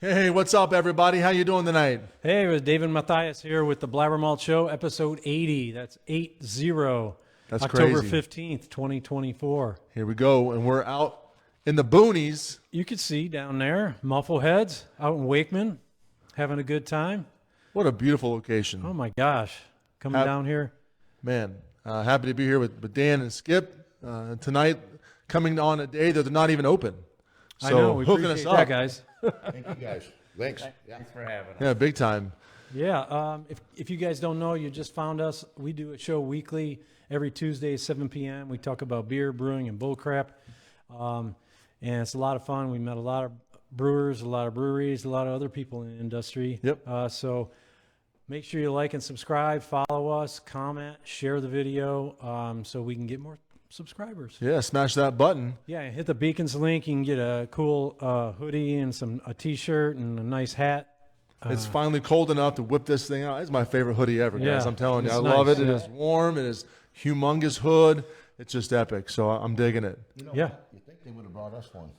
Hey, what's up, everybody? How you doing tonight? Hey, it was David Matthias here with the BlabberMalt Show, episode 80. That's 80. That's October crazy. 15th, 2024. Here we go, and we're out in the boonies. You could see down there, Muffleheads out in Wakeman, having a good time. What a beautiful location. Oh my gosh, coming down here. Man, happy to be here with Dan and Skip tonight, coming on a day that they're not even open. So I know, we hooking appreciate us up, that, guys. Thank you, guys. Thanks. Thanks for having us. Yeah, big time. Yeah, if you guys don't know, you just found us. We do a show weekly, every Tuesday, 7 p.m. We talk about beer, brewing, and bullcrap. And it's a lot of fun. We met a lot of brewers, a lot of breweries, a lot of other people in the industry. Yep. So make sure you like and subscribe, follow us, comment, share the video so we can get more subscribers. Yeah, smash that button. Yeah, hit the Beacons link. You can get a cool hoodie and a T-shirt and a nice hat. It's finally cold enough to whip this thing out. It's my favorite hoodie ever, guys. Yeah, I'm telling you. it's I love nice, it. yeah. It is warm. It is humongous hood. It's just epic. So I'm digging it. You know Yeah. what? You think they would have brought us one?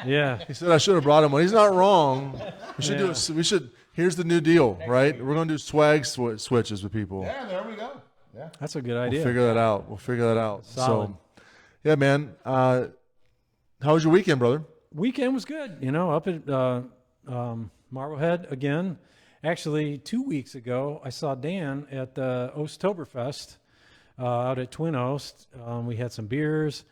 Yeah. He said I should have brought him one. He's not wrong. We should do it. We should. Here's the new deal, right? We're going to do swag switches with people. Yeah, there we go. Yeah. That's a good We'll idea. figure that out. We'll figure that out. Solid. So, yeah, man. How was your weekend, brother? Weekend was good, up at Marblehead again. Actually, 2 weeks ago, I saw Dan at the Ostoberfest out at Twin Oast. We had some beers.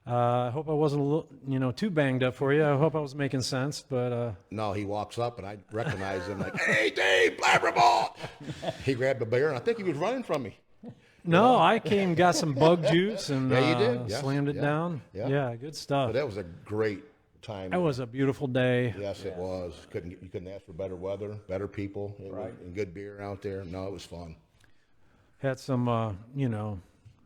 I hope I wasn't a little, too banged up for you. I hope I was making sense, but No, he walks up and I recognize him like, "Hey, Dave, BlabberMalt!" He grabbed a beer and I think he was running from me. no, I came, got some bug juice, and Yeah, you did. Yes. slammed it Yeah. down. Yeah. Yeah, good stuff. But that was a great time. That was a beautiful day. Yes, it was. You couldn't ask for better weather, better people, and good beer out there. No, it was fun. Had some,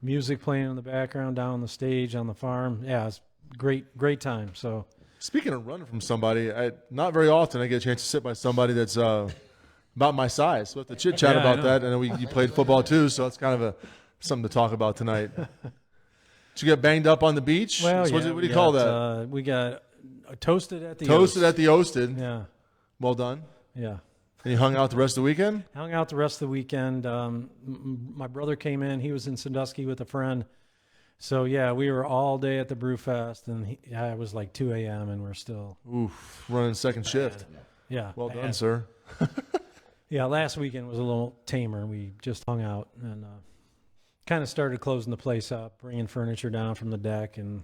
music playing in the background down on the stage on the farm. Yeah, it's great time. So Speaking of running from somebody, not very often I get a chance to sit by somebody that's about my size. So we have to chit chat Yeah, I about know. that. And you played football too, so it's kind of something to talk about tonight. Did you get banged up on the beach? well, So yeah, what do you call that? We got toasted at the Toasted Oast. at the Oasted. Yeah, Well done. yeah. And you hung out the rest of the weekend? Hung out the rest of the weekend. My brother came in. He was in Sandusky with a friend. So, yeah, we were all day at the Brew Fest, and it was like 2 a.m., and we're still, Oof, running second shift. yeah. Well done, bad. sir. Yeah, last weekend was a little tamer. We just hung out and kind of started closing the place up, bringing furniture down from the deck and,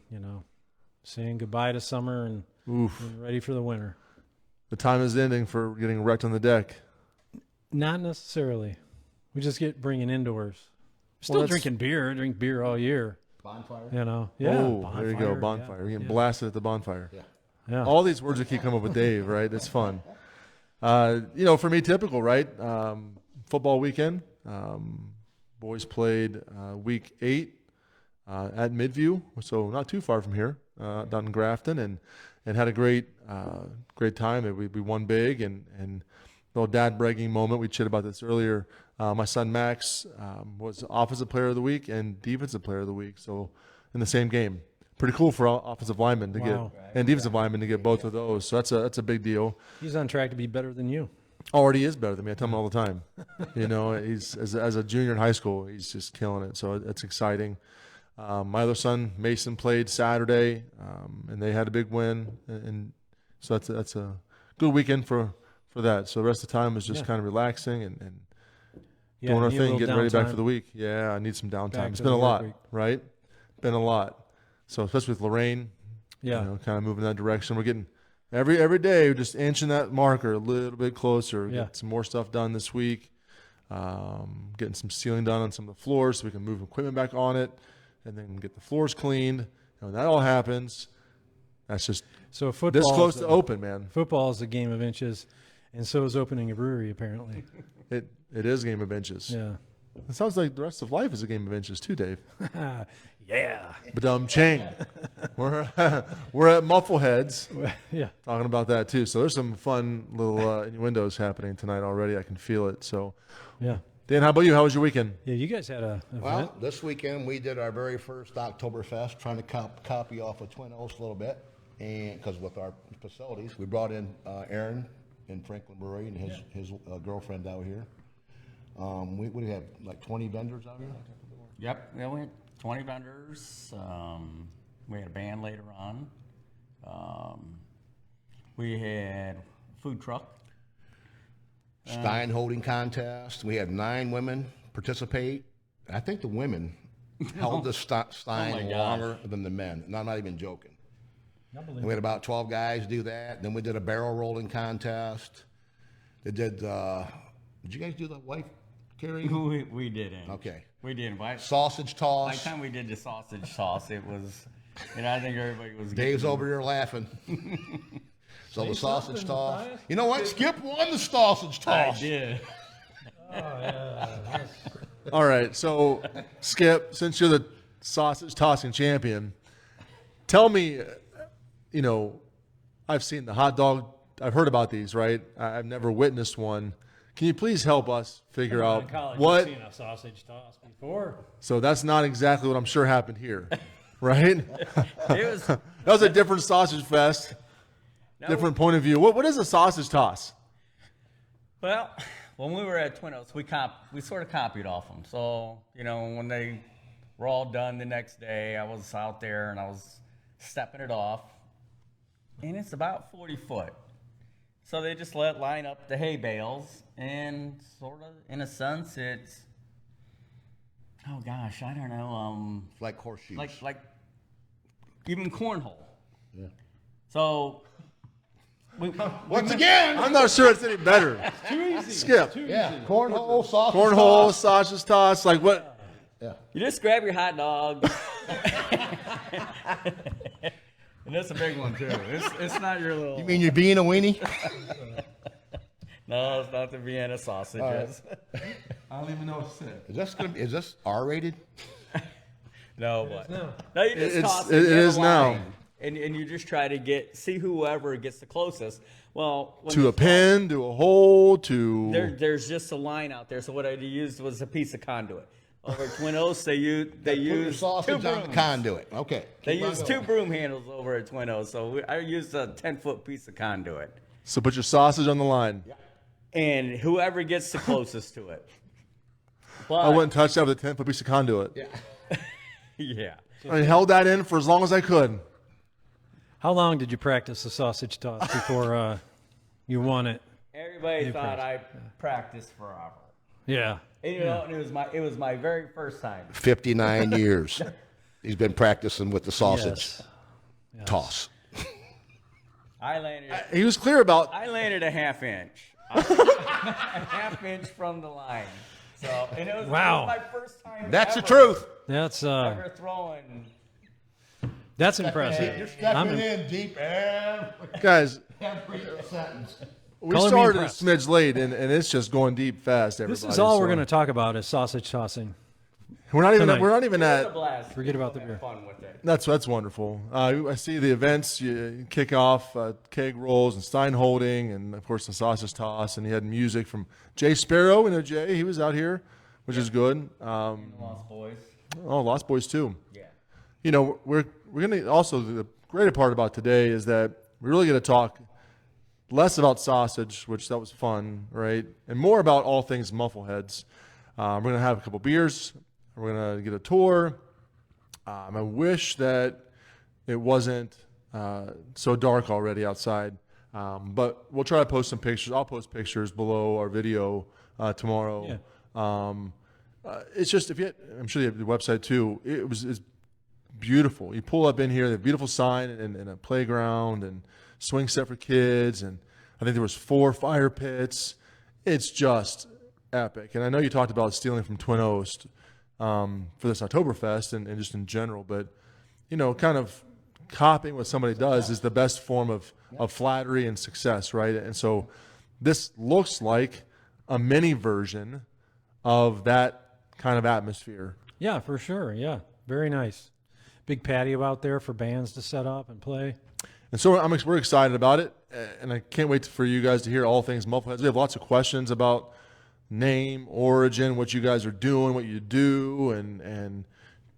saying goodbye to summer and Oof. getting ready for the winter. The time is ending for getting wrecked on the deck. Not necessarily. We just get bringing indoors. Still Well, that's- drinking beer. Drink beer all year. Bonfire. Yeah. Oh, there you go, bonfire, bonfire. yeah, You're getting yeah. blasted at the bonfire. Yeah. All these words that keep coming up with Dave, right? It's fun. For me, typical, right? Football weekend. Boys played week 8 at Midview, so not too far from here, down in Grafton, and had a great time. We won big, and little dad bragging moment. We chatted about this earlier. My son Max was offensive player of the week and defensive player of the week, so in the same game. Pretty cool for offensive linemen to Wow. get and defensive linemen to get both of those. So that's a big deal. He's on track to be better than you. Already is better than me. I tell him all the time. He's as a junior in high school, he's just killing it. So it's exciting. My other son Mason played Saturday, and they had a big win, and so that's a good weekend for that. So the rest of the time was just Yeah. kind of relaxing and Yeah, doing our need a thing, little getting ready back downtime. for the week. Yeah, I need some downtime. Back It's to been a the work lot, week. right? Been a lot. So especially with Lorraine, Yeah. kind of moving that direction. We're getting every day we're just inching that marker a little bit closer. Yeah. Get some more stuff done this week. Getting some sealing done on some of the floors so we can move equipment back on it, and then get the floors cleaned. When that all happens, that's just So football. this close to open, man. Football is a game of inches, and so is opening a brewery, apparently. It is a game of inches. Yeah. It sounds like the rest of life is a game of inches too, Dave. Yeah. But chang. we're at Muffleheads. Yeah. Talking about that too. So there's some fun little innuendos happening tonight already. I can feel it. So, Yeah. Dan, how about you? How was your weekend? Yeah. You guys had a event. Well, this weekend we did our very first Oktoberfest, trying to copy off of Twin Oaks a little bit. and because with our facilities, we brought in Aaron in Franklin Brewery and his girlfriend out here. We have like 20 vendors out here. Yep, yeah, we had 20 vendors. We had a band later on. We had a food truck. Stein holding contest. We had 9 women participate. I think the women held the Stein longer than the men. And I'm not even joking. And we had about 12 guys do that. Then we did a barrel rolling contest. They did you guys do the wife carrying? We didn't. Okay. We didn't. Sausage toss. By the time we did the sausage toss, it was, I think everybody was Dave's over here laughing. So the sausage toss. You know what? Skip won the sausage I toss. did. All right, so Skip, since you're the sausage tossing champion, tell me, I've seen the hot dog. I've heard about these, right? I've never witnessed one. Can you please help us figure out what? I've seen a sausage toss before. So that's not exactly what I'm sure happened here, right? It That was a different sausage fest, different point of view. What is a sausage toss? Well, when we were at Twin Oaks, we sort of copied off them. So, when they were all done the next day, I was out there and I was stepping it off. And it's about 40 foot. So they just line up the hay bales and sort of, in a sense, it's, oh gosh, I don't know. Like horseshoes. Like even cornhole. Yeah. So, Once again. I'm not sure it's any better. Too easy. Skip. Yeah. Cornhole, sausage Cornhole, toss. sausage toss, like what? Yeah. you just grab your hot dog. And that's a big one too. It's not your little. You mean you're being a weenie? No, it's not the Vienna sausages. I don't even know what to say. Is this R-rated? No, what? No. No, you just toss it in a is now. line, and you just try to see whoever gets the closest. Well, when To a pin, to a hole, to there's just a line out there. So what I used was a piece of conduit. Over at Twin Oaks, they Put your use two sausage on the brooms. conduit. Okay. They Keep on use going. 2 broom handles over at Twin Oaks. So I used a 10-foot piece of conduit. so put your sausage on the line. And whoever gets the closest to it. But, I wouldn't touch that with a 10-foot piece of conduit. Yeah. yeah. I held that in for as long as I could. How long did you practice the sausage toss before you won it? Everybody thought I practiced forever. Yeah. And, and it was my very first time. 59 years. He's been practicing with the sausage Yes. toss. I landed He was clear about a half inch. A half inch from the line. So, and it was Wow. my first time That's the ever, truth. That's ever throwing. that's impressive. in deep every guys. sentence. We Color me started a impressed. smidge late, and it's just going deep fast. This Everybody. is all so we're going to talk about is sausage tossing. We're not even. tonight. We're not even It was a at. blast. Forget about the Have beer. Fun with it. That's wonderful. I see the events. You kick off keg rolls and Stein holding, and of course the sausage toss. And you had music from Jay Sparrow. Jay. He was out here, which is good. Lost Boys. Lost Boys too. Yeah. We're gonna also the greater part about today is that we really get to talk less about sausage, which that was fun, right, and more about all things Muffleheads. We're gonna have a couple beers. We're gonna get a tour. I wish that it wasn't so dark already outside, but we'll try to post some pictures. I'll post pictures below our video tomorrow. Yeah. It's just I'm sure you have the website too. It's beautiful. You pull up in here, the beautiful sign and a playground and swing set for kids, and I think there was 4 fire pits. It's just epic. And I know you talked about stealing from Twin Oaks for this Oktoberfest and just in general, but kind of copying what somebody does is the best form of flattery and success, right? And so this looks like a mini version of that kind of atmosphere. Yeah, for sure. Yeah. Very nice. Big patio out there for bands to set up and play. And so we're excited about it, and I can't wait for you guys to hear all things Muffleheads. We have lots of questions about name, origin, what you guys are doing, what you do, and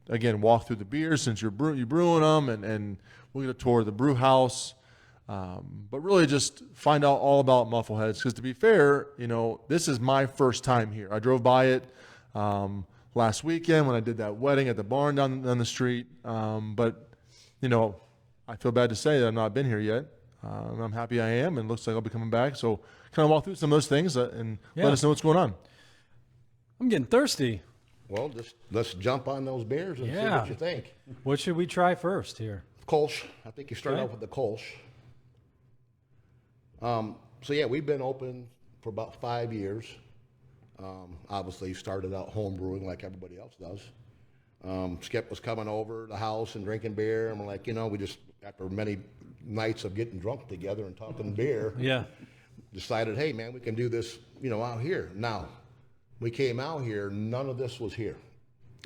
again, walk through the beers since you're brewing them, and We'll get a tour of the brew house. But really just find out all about Muffleheads. Because to be fair, this is my first time here. I drove by it last weekend when I did that wedding at the barn down the street. But I feel bad to say that I've not been here yet. I'm happy I am, and it looks like I'll be coming back. So kind of walk through some of those things and let us know what's going on. I'm getting thirsty. Well, let's jump on those beers and see what you think. What should we try first here? Kolsch. I think you start off with the Kolsch. So yeah, we've been open for about 5 years. Obviously started out home brewing like everybody else does. Skip was coming over the house and drinking beer, and we're like, we just, after many nights of getting drunk together and talking beer, decided, hey man, we can do this, out here. Now, we came out here, none of this was here.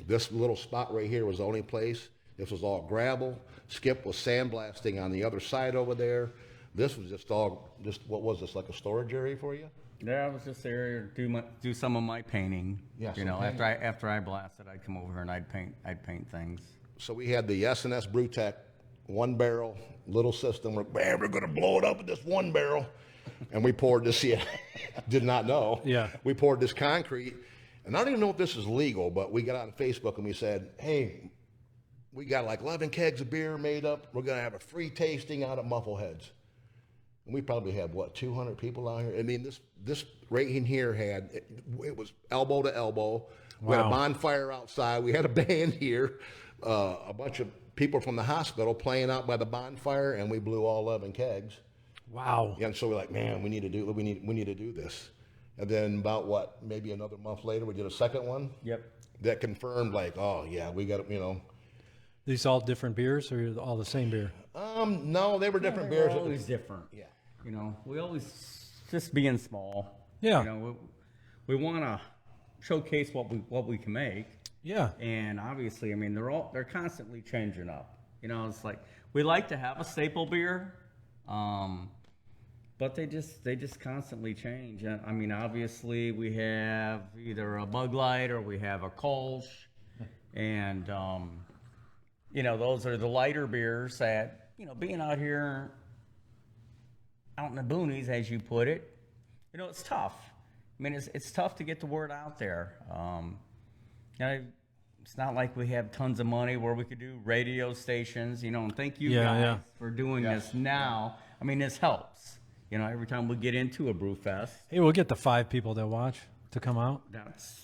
This little spot right here was the only place. This was all gravel. Skip was sandblasting on the other side over there. This was just what was this, like a storage area for you? Yeah, I was just there to do some of my painting. Yeah, after I blasted, I'd come over here and I'd paint things. So we had the S&S BrewTech 1 barrel little system. We're going to blow it up with this 1 barrel. And we poured this, did not know. Yeah. We poured this concrete. And I don't even know if this is legal, but we got on Facebook and we said, hey, we got like 11 kegs of beer made up. We're going to have a free tasting out at Muffleheads. And we probably had, 200 people out here? I mean, this right in here it was elbow to elbow. We had a bonfire outside. We had a band here, a bunch of people from the hospital playing out by the bonfire, and we blew all 11 kegs. Wow. And so we're like, man, we need to do this. And then about maybe another month later, we did a second one. Yep. That confirmed, like, oh yeah, we got it. These all different beers, or all the same beer? No, they were different beers. Always different. Yeah. We always just being small. Yeah. We want to showcase what we can make. Yeah. And obviously, I mean, they're constantly changing up. It's like we like to have a staple beer, but they just constantly change. And I mean, obviously, we have either a Bug Light or we have a Kolsch, and those are the lighter beers that being out here, out in the boonies, as you put it, it's tough. I mean, it's tough to get the word out there. It's not like we have tons of money where we could do radio stations, and thank you guys for doing this now. I mean, this helps. Every time we get into a brew fest. Hey, we'll get the 5 people that watch to come out. That's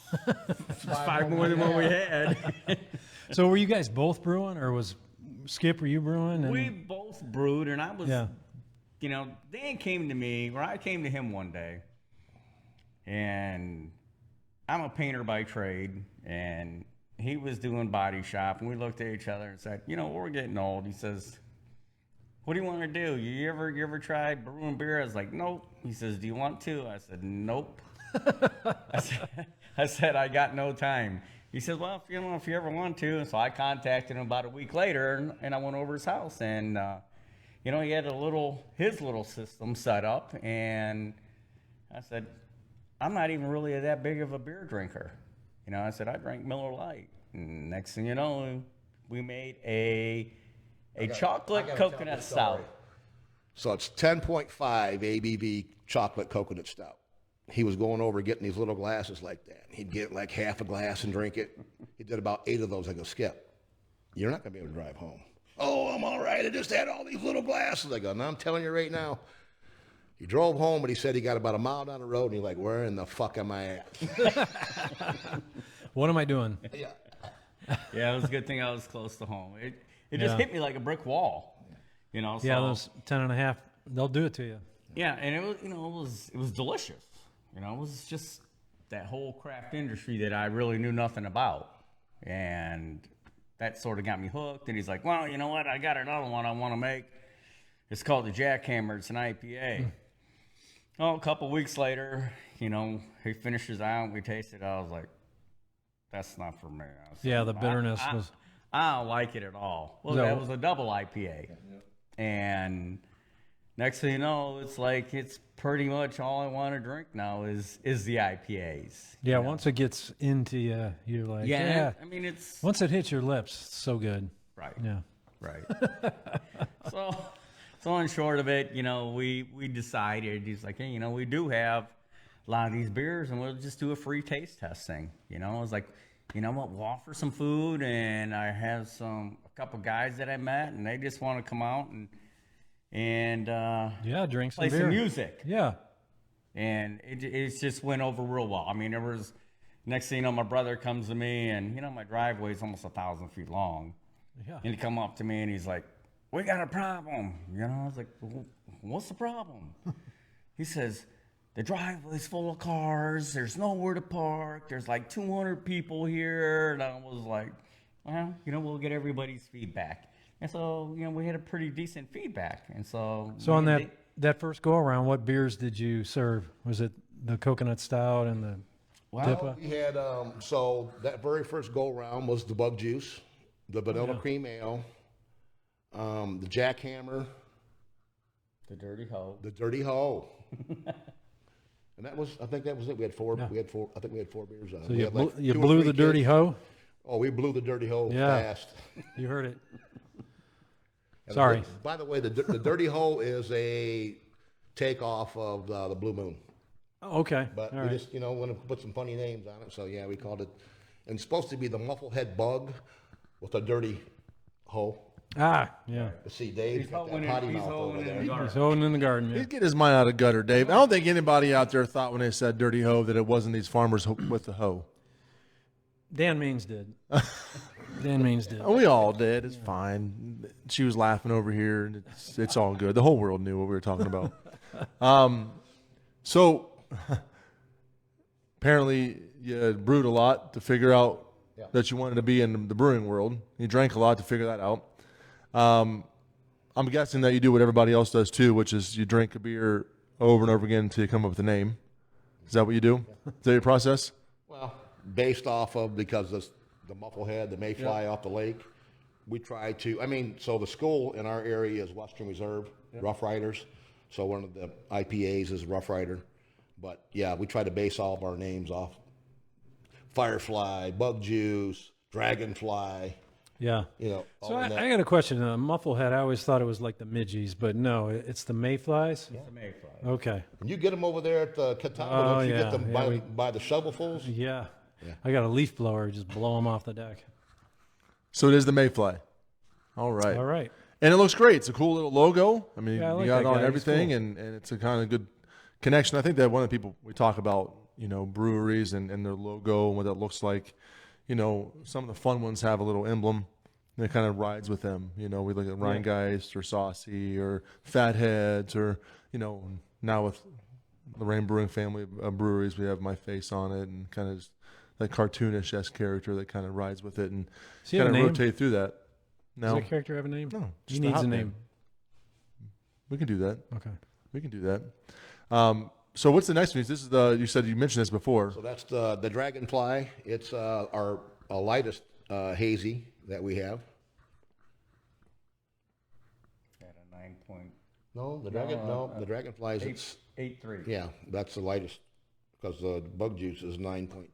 5 more than what we had. So were you guys both brewing, or was Skip, were you brewing? We both brewed, and I was, Yeah. Dan came to me, or I came to him one day, and I'm a painter by trade, and he was doing body shop, and we looked at each other and said, we're getting old. He says, what do you want to do? You ever try brewing beer? I was like, nope. He says, do you want to? I said, nope. I said, I got no time. He says, well, if you ever want to. And so I contacted him about a week later, and I went over his house, and he had his little system set up, and I said, I'm not even really that big of a beer drinker. I said, I drank Miller Lite. And next thing you know, we made a chocolate coconut stout. So it's 10.5 ABV chocolate coconut stout. He was going over getting these little glasses like that. He'd get like half a glass and drink it. He did about 8 of those. I go, Skip, you're not going to be able to drive home. Oh, I'm all right. I just had all these little glasses. I go, no, I'm telling you right now. He drove home, but he said he got about a mile down the road, and he's like, where in the fuck am I at? What am I doing? Yeah, it was a good thing I was close to home. It just hit me like a brick wall, So, Yeah, those 10.5, they'll do it to you. Yeah, and it was delicious. It was just that whole craft industry that I really knew nothing about, and that sort of got me hooked. And he's like, well, you know what? I got another one I want to make. It's called the Jackhammer. It's an IPA. Oh, a couple weeks later, he finishes out. We tasted it. I was like, that's not for me. Said, Yeah, the bitterness was. I don't like it at all. Well, that was a double IPA. And next thing you know, it's pretty much all I want to drink now is the IPAs. Yeah, once it gets into you, you're like, yeah. I mean, it's Once it hits your lips, it's so good. right. Yeah. Right. So in short of it, we decided, he's like, hey, we do have a lot of these beers, and we'll just do a free taste testing. I was like, what, we'll offer some food, and I have a couple guys that I met, and they just want to come out and drink some play beer. some music. Yeah. And it just went over real well. I mean, there was, next thing you know, my brother comes to me, and my driveway is almost 1,000 feet long. Yeah. And he come up to me and he's like, we got a problem. I was like, well, what's the problem? He says, the driveway's full of cars. There's nowhere to park. There's like 200 people here. And I was like, well, we'll get everybody's feedback. And so, we had a pretty decent feedback. And so on that first go around, what beers did you serve? Was it the coconut stout and the Dippa? We had, so that very first go around was the bug juice, the vanilla cream ale, the jackhammer, the dirty hoe. the dirty hoe. And I think that was it. We had four. Yeah. I think we had 4 beers on it. So We had like you 2 or blew 3 the dirty kids. hoe? Oh, we blew the dirty hoe Yeah. fast. You heard it. And Sorry. By the way, the dirty hoe is a takeoff of the Blue Moon. Oh, okay. But All we right. just, want to put some funny names on it. So, yeah, we called it. And it's supposed to be the Mufflehead bug with a dirty hoe. Yeah. You see, Dave's got that hoeing potty in- he's mouth over hoeing in there. the garden. He's holding in the garden. Yeah. He'd get his mind out of gutter, Dave. I don't think anybody out there thought when they said dirty hoe that it wasn't these farmers with the hoe. Dan Means did. Dan Means did. We all did. It's fine. She was laughing over here, and it's all good. The whole world knew what we were talking about. So apparently you brewed a lot to figure out that you wanted to be in the brewing world. You drank a lot to figure that out. I'm guessing that you do what everybody else does too, which is you drink a beer over and over again until you come up with a name. Is that what you do? Is that your process? Well, based off of, because the Mufflehead, the Mayfly off the lake, we try to, so the school in our area is Western Reserve, Rough Riders. So one of the IPAs is Rough Rider. But yeah, we try to base all of our names off Firefly, Bug Juice, Dragonfly, Yeah. all So of that. I got a question. Mufflehead, I always thought it was like the midgies, but no, it's the mayflies? The Mayfly. Okay. When you get them over there at the Catawba, Oh, don't you yeah. get them Yeah, by the shovelfuls? Yeah. I got a leaf blower, just blow them off the deck. So it is the Mayfly. All right. All right. And it looks great. It's a cool little logo. I mean, Yeah, I like you got that it on guy. He's everything, cool. and it's a kind of good connection. I think that one of the people we talk about, breweries and their logo and what that looks like. Some of the fun ones have a little emblem that kind of rides with them. We look at Rheingeist or Saucy or Fatheads or, now with Lorraine Brewing family of breweries, we have my face on it and kind of that cartoonish-esque character that kind of rides with it and Does he have kind a of name? rotate through that. Does No, that character have a name? no, He just needs hot a name. name. We can do that. Okay. We can do that. So what's the next one? This is you said you mentioned this before. So that's the Dragonfly. It's our lightest hazy that we have. Got a 9 point. No, the Dragonfly is 8.3. yeah, that's the lightest because the Bug Juice is 9.2.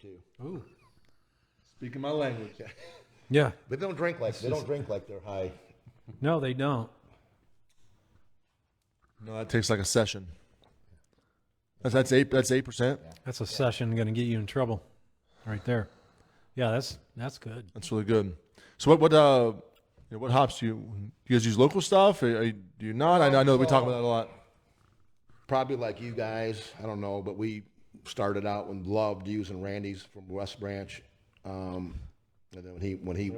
Ooh. Speaking my language. Yeah. But they don't drink like they're high. No, they don't. No, that takes like a session. That's 8%. That's a session going to get you in trouble right there. Yeah, that's good. That's really good. So what hops do you guys use local stuff? Do you not? I know that we talk about that a lot. Probably like you guys, I don't know, but we started out and loved using Randy's from West Branch, and then when he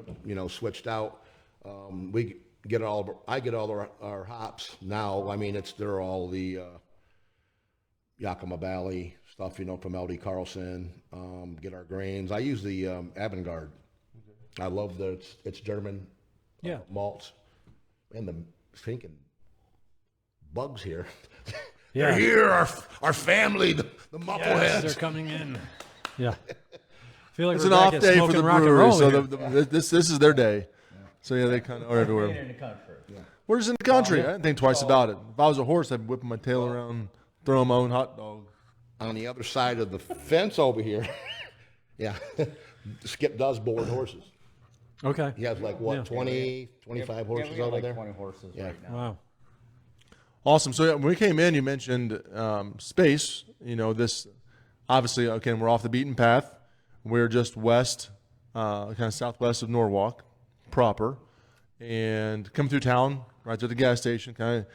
switched out, I get all our hops now. I mean, they're all the Yakima Valley stuff, from L.D. Carlson. Get our grains. I use the Avantgarde. I love that it's German malts, and the stinking bugs here. Yeah. They're here, our family, the Muffleheads. Yes, they're coming in. Yeah. Feel like It's we're an back off at day for Smoking the rock and brewery, roll so here. this is their day. So yeah, they kind of are everywhere. In the country. We're just in the country. I didn't think twice about it. If I was a horse, I'd whip my tail around, throw my own hot dog. On the other side of the fence over here, yeah, Skip does board horses. Okay. He has like, what, Yeah. 20, 25 horses we got over like there? 20 horses Yeah. right now. Wow. Awesome. So when we came in, you mentioned space. This obviously, again, we're off the beaten path. We're just west, kind of southwest of Norwalk proper, and come through town, right to the gas station, kind of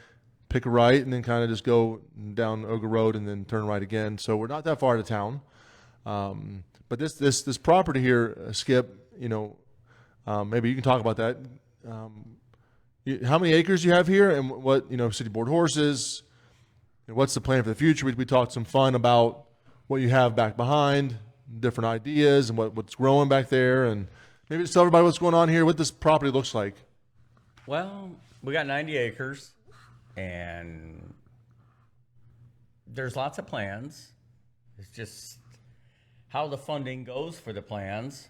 pick a right, and then kind of just go down Oga Road and then turn right again. So we're not that far out of town. But this property here, Skip, maybe you can talk about that. How many acres you have here, and what city board horses, and what's the plan for the future? We talked some fun about what you have back behind, different ideas, and what's growing back there, and maybe just tell everybody what's going on here, what this property looks like. Well, we got 90 acres, and there's lots of plans. It's just how the funding goes for the plans.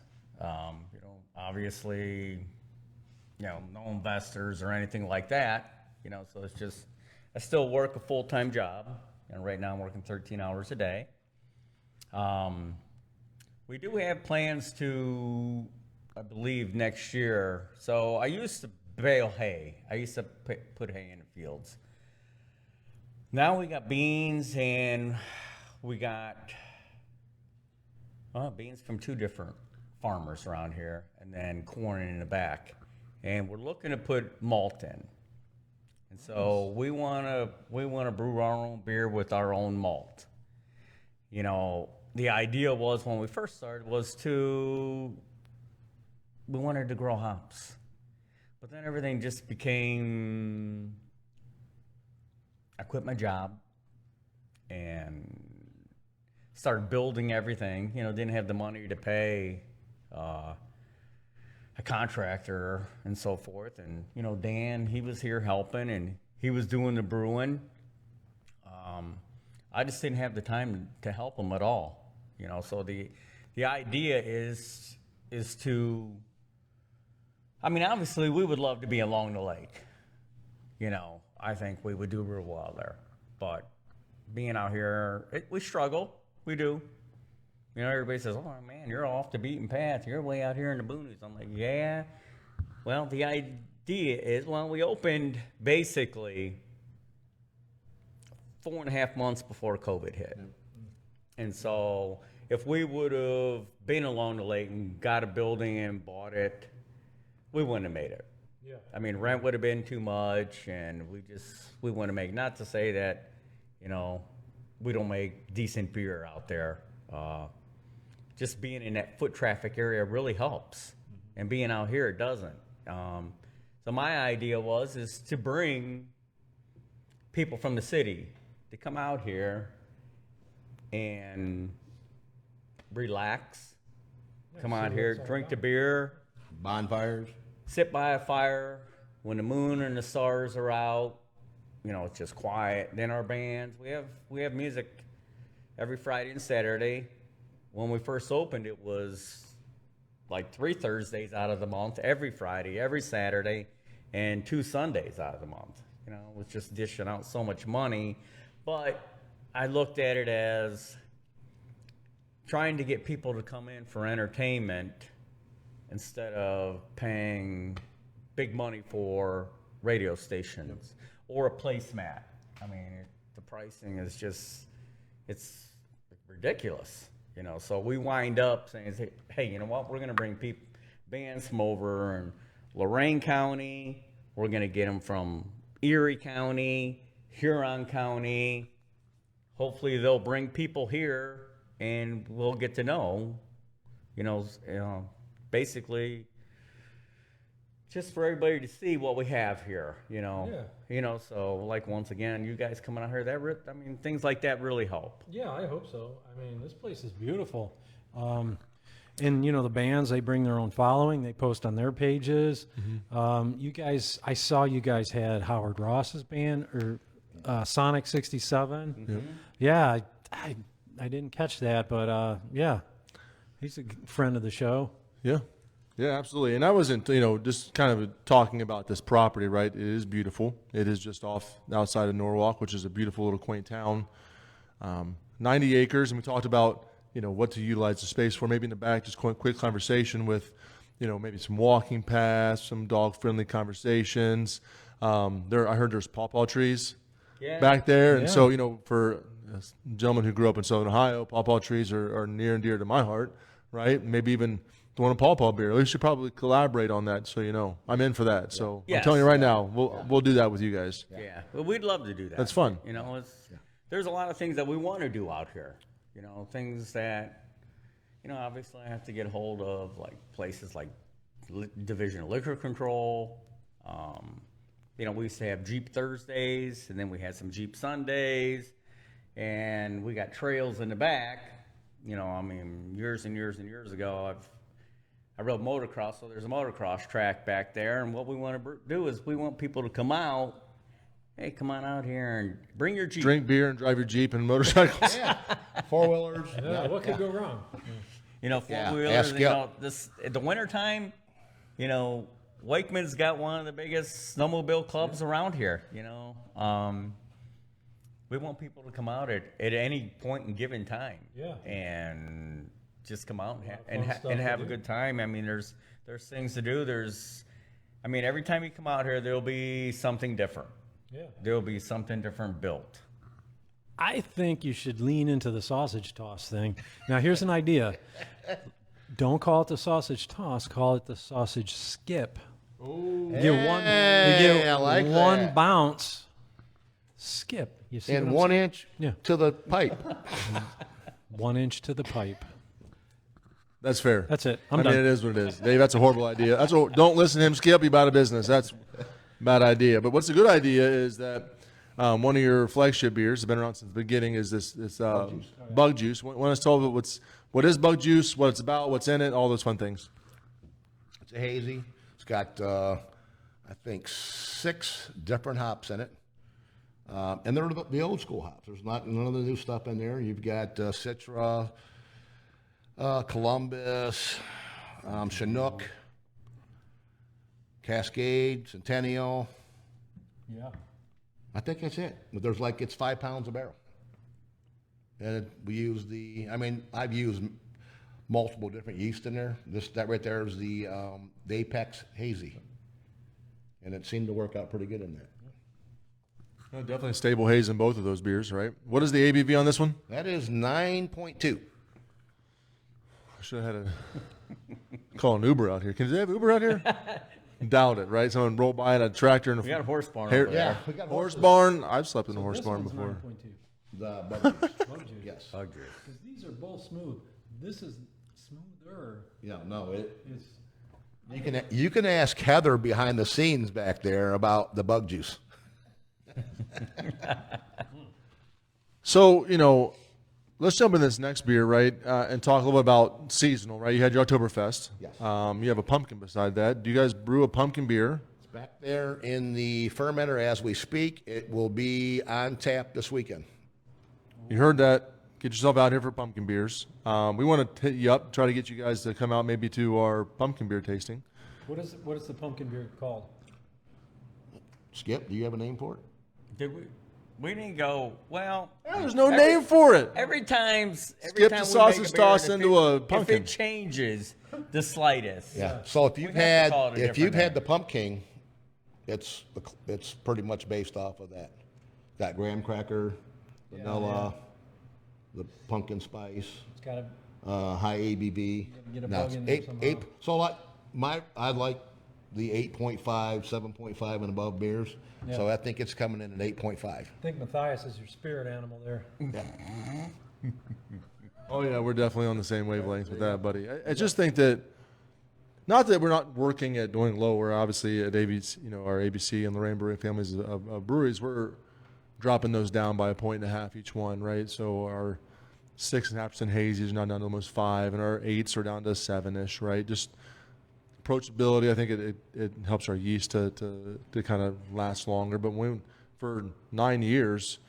Obviously, no investors or anything like that. So it's just, I still work a full-time job, and right now I'm working 13 hours a day. We do have plans to, I believe, next year. So I used to bale hay. I used to put hay in the fields. Now we got beans, and we got beans from 2 different farmers around here, and then corn in the back. And we're looking to put malt in. And so we want to brew our own beer with our own malt. The idea was, when we first started, we wanted to grow hops. But then everything just became, I quit my job and started building everything. Didn't have the money to pay a contractor and so forth. And, Dan, he was here helping, and he was doing the brewing. I just didn't have the time to help him at all. So the idea is to, obviously we would love to be along the lake. I think we would do real well there. But being out here, we struggle. We do. Everybody says, "Oh man, you're off the beaten path. You're way out here in the boonies." I'm like, yeah. Well, the idea is, we opened basically 4.5 months before COVID hit. And so if we would have been along the lake and got a building and bought it, we wouldn't have made it. Yeah. Rent would have been too much, and we wouldn't make, not to say that, we don't make decent beer out there. Just being in that foot traffic area really helps. And being out here, it doesn't. So my idea is to bring people from the city to come out here and relax, come out here, drink the beer, Bonfires. sit by a fire when the moon and the stars are out. It's just quiet. Then our bands, we have music every Friday and Saturday. When we first opened, it was like 3 Thursdays out of the month, every Friday, every Saturday, and 2 Sundays out of the month. It was just dishing out so much money. But I looked at it as trying to get people to come in for entertainment instead of paying big money for radio stations or a placemat. The pricing is just, it's ridiculous. So we wind up saying, hey, you know what? We're going to bring bands from over in Lorain County. We're going to get them from Erie County, Huron County. Hopefully they'll bring people here, and we'll get to know, basically just for everybody to see what we have here, Yeah. So like, once again, you guys coming out here, things like that really help. Yeah, I hope so. This place is beautiful. And, the bands, they bring their own following. They post on their pages. Mm-hmm. You guys, I saw you guys had Howard Ross's band, or Sonic 67. Mm-hmm. Yeah, I didn't catch that, but yeah, he's a friend of the show. Yeah. Yeah, absolutely. And I wasn't, just kind of talking about this property, right? It is beautiful. It is just outside of Norwalk, which is a beautiful little quaint town. 90 acres, and we talked about, what to utilize the space for. Maybe in the back, just quick conversation with maybe some walking paths, some dog-friendly conversations. I heard there's pawpaw trees back there. And so, for a gentleman who grew up in Southern Ohio, pawpaw trees are near and dear to my heart, right? Maybe even want a pawpaw beer. We should probably collaborate on that. So, I'm in for that. So I'm telling you right now, we'll do that with you guys. Yeah. Well, we'd love to do that. That's fun. There's a lot of things that we want to do out here. Things that, obviously I have to get hold of, like places like Division of Liquor Control. We used to have Jeep Thursdays, and then we had some Jeep Sundays, and we got trails in the back. Years and years and years ago, I rode motocross, so there's a motocross track back there, and what we want to do is we want people to come out. Hey, come on out here and bring your Jeep. Drink beer and drive your Jeep and motorcycles. Yeah. 4-wheelers. Yeah, what could go wrong? 4-wheelers. In the wintertime, Wakeman's got one of the biggest snowmobile clubs around here. We want people to come out at any point in given time. Yeah. And just come out and have a good time. There's things to do. Every time you come out here, there'll be something different. Yeah. There'll be something different built. I think you should lean into the sausage toss thing. Now, here's an idea. Don't call it the sausage toss. Call it the sausage skip. Ooh. You get I like one that. bounce. Skip. You see And what I'm 1 inch Yeah. to the pipe. saying? 1 inch to the pipe. That's fair. That's it. I I'm mean, done. it is what it is. Dave, that's a horrible idea. Don't listen to him, Skip. You're out of business. That's a bad idea. But what's a good idea is that one of your flagship beers, has been around since the beginning, is this bug juice. Want us to tell what is bug juice, what it's about, what's in it, all those fun things. It's a hazy. It's got, I think, 6 different hops in it. And they're the old school hops. There's none of the new stuff in there. You've got Citra, Columbus, Chinook, Cascade, Centennial. Yeah. I think that's it. But it's 5 pounds a barrel. And we use I've used multiple different yeast in there. That right there is the Apex Hazy. And it seemed to work out pretty good in that. Definitely a stable haze in both of those beers, right? What is the ABV on this one? That is 9.2. I should have had to call an Uber out here. Can they have Uber out here? Doubt it, right? Someone rolled by in a tractor and We got a horse barn Hair- over there. Yeah, we got horse barn. I've slept in a horse This barn one's before. 9.2. The bug juice. Bug juice. Yes. Bug juice. Because these are both smooth. This is smoother. Yeah, no, It's you can ask Heather behind the scenes back there about the bug juice. So, let's jump in this next beer, right, and talk a little bit about seasonal, right? You had your Oktoberfest. Yes. You have a pumpkin beside that. Do you guys brew a pumpkin beer? It's back there in the fermenter as we speak. It will be on tap this weekend. You heard that. Get yourself out here for pumpkin beers. We want to hit you up, try to get you guys to come out maybe to our pumpkin beer tasting. what is the pumpkin beer called? Skip, do you have a name for it? Did we? We didn't go. Well, There's no name for it. every time Skip we the make sausage a beer, toss if into a If pumpkin. it changes the slightest, Yeah. So if you've have to call it a had different name. the pumpkin, it's pretty much based off of that. Got graham cracker, vanilla, the pumpkin spice, It's got a high ABV. Get a Now, bug it's in there somehow. so I like the 8.5, 7.5 and above beers. Yeah. So I think it's coming in at 8.5. I think Matthias is your spirit animal there. Oh, yeah, we're definitely on the same wavelength with that, buddy. I just think that, not that we're not working at doing lower, obviously at ABC, our ABC and Lorraine Brewery families of breweries, we're dropping those down by 1.5 each one, right? So our 6.5% hazies are now down to almost 5, and our 8s are down to 7-ish, right? Just approachability, I think it helps our yeast to kind of last longer. But for 9 years,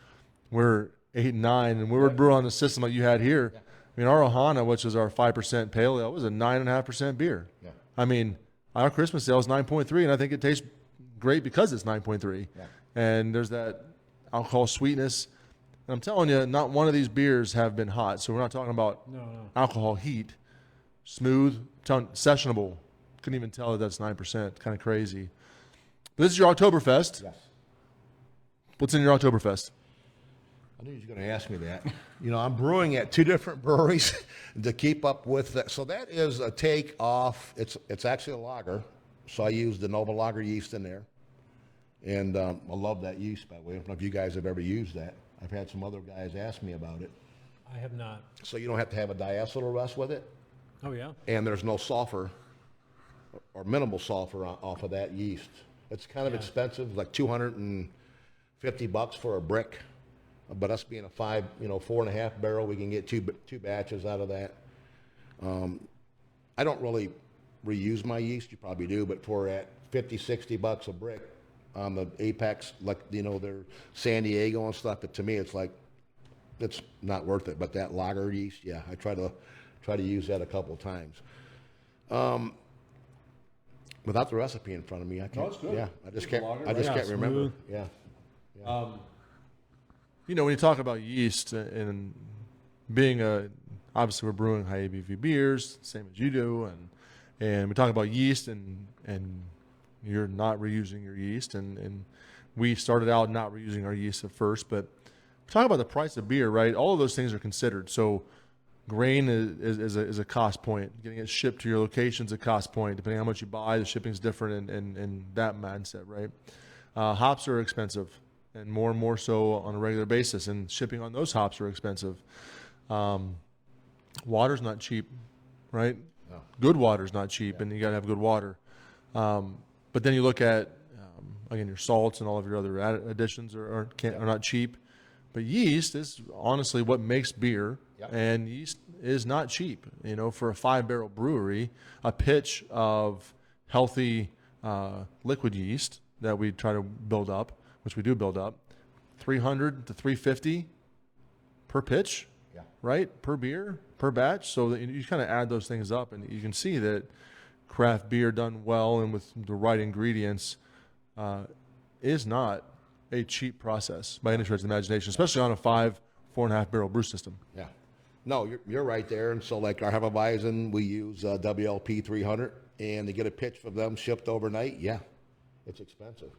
we're 8 and 9, and we were brewing on the system like you had here. I mean, our Ohana, which is our 5% pale ale, was a 9.5% beer. Yeah. I mean, our Christmas ale is 9.3, and I think it tastes great because it's 9.3. Yeah. And there's that alcohol sweetness. And I'm telling you, not one of these beers have been hot. So we're not talking about No. alcohol heat. Smooth, sessionable couldn't even tell that that's 9%. Kind of crazy. This is your Oktoberfest. Yes. What's in your Oktoberfest? I knew you were going to ask me that. You know, I'm brewing at 2 different breweries to keep up with that. So that is a take off. It's actually a lager. So I use the Nova Lager yeast in there. And I love that yeast, by the way. I don't know if you guys have ever used that. I've had some other guys ask me about it. I have not. So you don't have to have a diacetyl rest with it. Oh, yeah? And there's no sulfur or minimal sulfur off of that yeast. It's kind of expensive, like $250 for a brick. But us being a 4.5 barrel, we can get two batches out of that. I don't really reuse my yeast. You probably do, but for at $50-$60 a brick on the Apex, like their San Diego and stuff. But to me, it's like it's not worth it. But that lager yeast, yeah, I try to use that a couple of times. Without the recipe in front of me, I can't. No, it's good. Yeah, I just can't Smooth. remember. Yeah. When you talk about yeast and being obviously we're brewing high ABV beers, same as you do, and we talk about yeast and you're not reusing your yeast, and we started out not reusing our yeast at first, but talk about the price of beer, right? All of those things are considered. So grain is a cost point. Getting it shipped to your location is a cost point. Depending on how much you buy, the shipping's different in that mindset, right? Hops are expensive, and more so on a regular basis, and shipping on those hops are expensive. Water's not cheap, right? No. Good water's not cheap, and you got to have good water. But then you look at, again, your salts and all of your other additions are not cheap. But yeast is honestly what makes beer, and yeast is not cheap. For a 5-barrel brewery, a pitch of healthy liquid yeast that we try to build up, which we do build up, $300 to $350 per pitch, right? Per beer, per batch. So that you kind of add those things up, and you can see that craft beer done well and with the right ingredients is not a cheap process by any stretch of the imagination, especially on a 4.5 barrel brew system. Yeah. No, you're right there. And so like our Hefeweizen, we use WLP 300, and to get a pitch from them shipped overnight, it's expensive.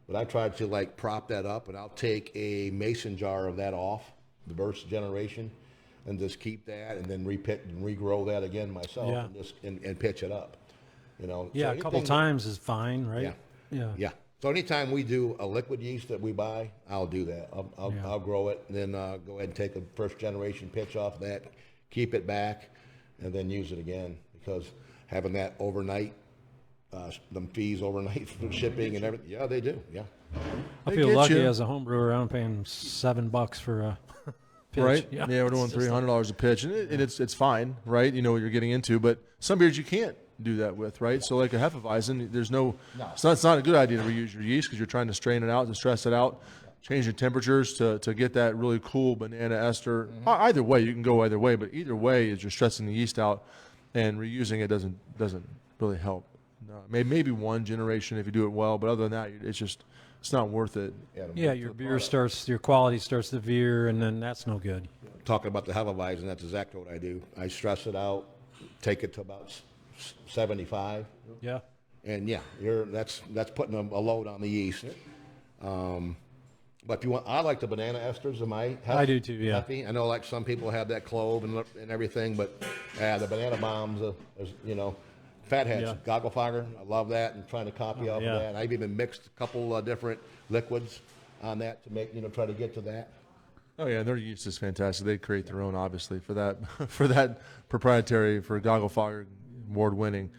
But I tried to like prop that up, and I'll take a mason jar of that off the first generation and just keep that, and then regrow that again myself, and pitch it up. So a couple times is fine, right? Yeah. So anytime we do a liquid yeast that we buy, I'll do that. I'll grow it, and then go ahead and take a first generation pitch off that, keep it back, and then use it again. Because having that overnight, them fees overnight for shipping and everything, they do. Yeah. I feel lucky as a home brewer. I'm paying $7 for a pitch. Right? Yeah, we're doing $300 a pitch, and it's fine, right? You know what you're getting into, but some beers you can't do that with, right? So like a Hefeweizen, it's not a good idea to reuse your yeast because you're trying to strain it out, to stress it out, change your temperatures to get that really cool banana ester. Either way, you can go either way, but either way is you're stressing the yeast out, and reusing it doesn't really help. Maybe one generation if you do it well, but other than that, it's not worth it. Your your quality starts to veer, and then that's no good. Talking about the Hefeweizen, that's exactly what I do. I stress it out, take it to about 75. Yeah. And that's putting a load on the yeast. But if you want, I like the banana esters in my I do too, yeah. Hefe. I know like some people have that clove and everything, but the banana bombs, Fatheads, Gogglefire, I love that, and trying to copy off of that. I've even mixed a couple different liquids on that to make, try to get to that. Oh yeah, their yeast is fantastic. They create their own, obviously, for that proprietary, for Gogglefire, award-winning.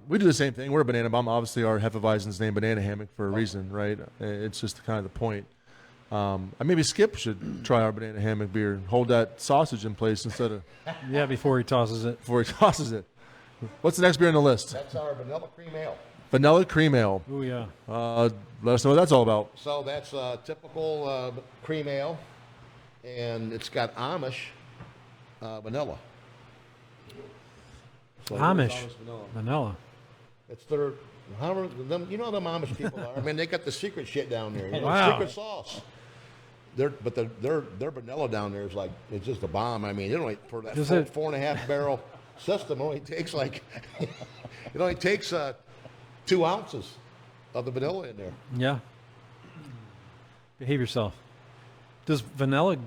We do the same thing. We're a banana bomb. Obviously, our Hefeweizen's named Banana Hammock for a reason, right? It's just kind of the point. Maybe Skip should try our Banana Hammock beer and hold that sausage in place instead of... before he tosses it. What's the next beer on the list? That's our vanilla cream ale. Vanilla cream ale. Oh, yeah. Let us know what that's all about. So that's a typical cream ale, and it's got Amish vanilla. So Amish vanilla. It's their, them Amish people are. I mean, they got the secret shit down there. Wow. Secret sauce. Their vanilla down there is like, it's just a bomb. I mean, for that 4.5 barrel system only takes like, it only takes 2 ounces of the vanilla in there. Yeah. Behave yourself. Does vanilla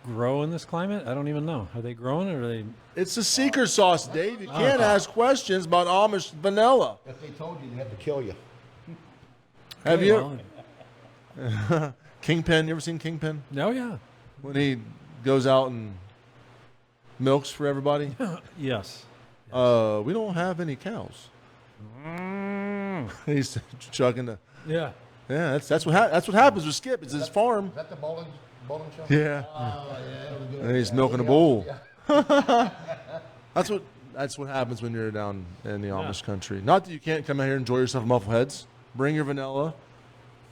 grow in this climate? I don't even know. Are they growing or are they? It's a secret sauce, Dave. You can't ask questions about Amish vanilla. If they told you, they have to kill you. Have you? Well, Kingpin, you ever seen Kingpin? oh, yeah. When he goes out and milks for everybody? Yes. We don't have any cows. He's chugging the. Yeah. Yeah, that's what happens with Skip. It's his farm. Is that the bowling show? Yeah. Oh, yeah, that was good. And he's milking a bull. That's what happens when you're down in the Amish country. Not that you can't come out here and enjoy yourself at Muffleheads. Bring your vanilla.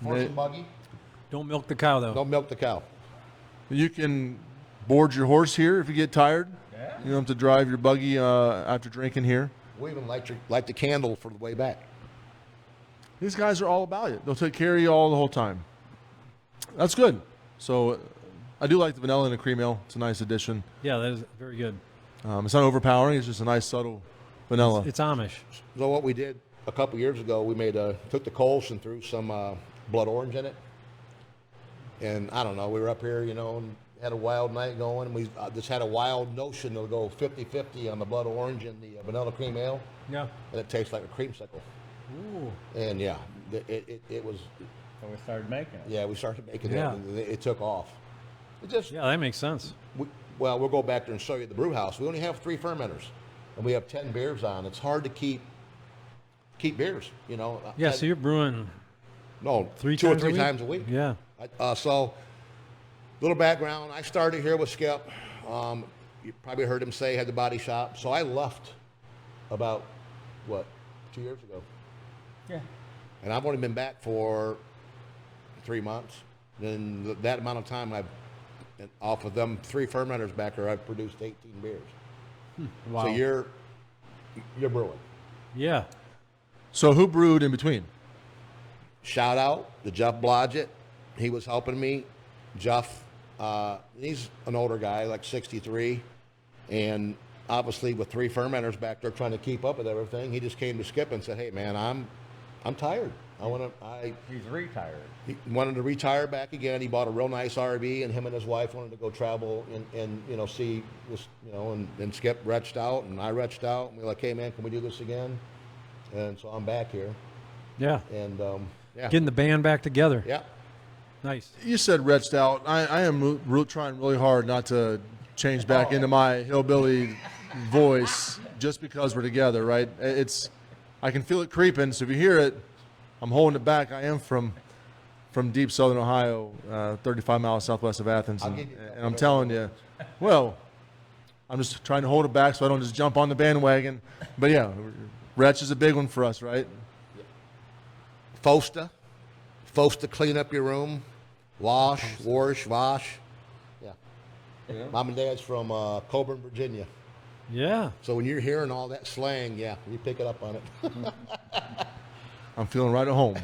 Horse and buggy. Don't milk the cow, though. Don't milk the cow. You can board your horse here if you get tired. Yeah. You don't have to drive your buggy after drinking here. We even light the candle for the way back. These guys are all about it. They'll take care of you all the whole time. That's good. So I do like the vanilla in the cream ale. It's a nice addition. Yeah, that is very good. It's not overpowering. It's just a nice, subtle vanilla. It's Amish. So what we did a couple years ago, we took the Coles and threw some blood orange in it. And I don't know, we were up here, and had a wild night going. And we just had a wild notion to go 50-50 on the blood orange and the vanilla cream ale. Yeah. And it tastes like a creamsicle. Ooh. And yeah, it was, So we started making it. yeah, we started making Yeah. it, and it took off. It just, Yeah, that makes sense. well, we'll go back there and show you the brew house. We only have 3 fermenters, and we have 10 beers on. It's hard to keep beers, Yeah, so you're brewing No, 3 2 or times 3 a week? times a week. Yeah. So, little background. I started here with Skip. You probably heard him say he had the body shop. So I left about, 2 years ago. Yeah. And I've only been back for 3 months. Then that amount of time, and off of them 3 fermenters back there, I've produced 18 beers. Wow. So you're brewing. Yeah. So who brewed in between? Shout out to Jeff Blodgett. He was helping me. Jeff, he's an older guy, like 63, and obviously with 3 fermenters back there trying to keep up with everything, he just came to Skip and said, "Hey man, I'm tired. He's retired. He wanted to retire back again. He bought a real nice RV, and him and his wife wanted to go travel and see this, and Skip reached out, and I reached out, and we were like, hey man, can we do this again? And so I'm back here, Yeah. and yeah, Getting the band back together. yeah. Nice. You said retched out. I am trying really hard not to change back into my hillbilly voice just because we're together, right? I can feel it creeping. So if you hear it, I'm holding it back. I am from deep southern Ohio, 35 miles southwest of Athens, and I'm telling you, well, I'm just trying to hold it back so I don't just jump on the bandwagon. But yeah, retch is a big one for us, right? Fosta clean up your room, wash. Yeah. Mom and Dad's from Coburn, Virginia. Yeah. So when you're hearing all that slang, yeah, you pick it up on it. I'm feeling right at home.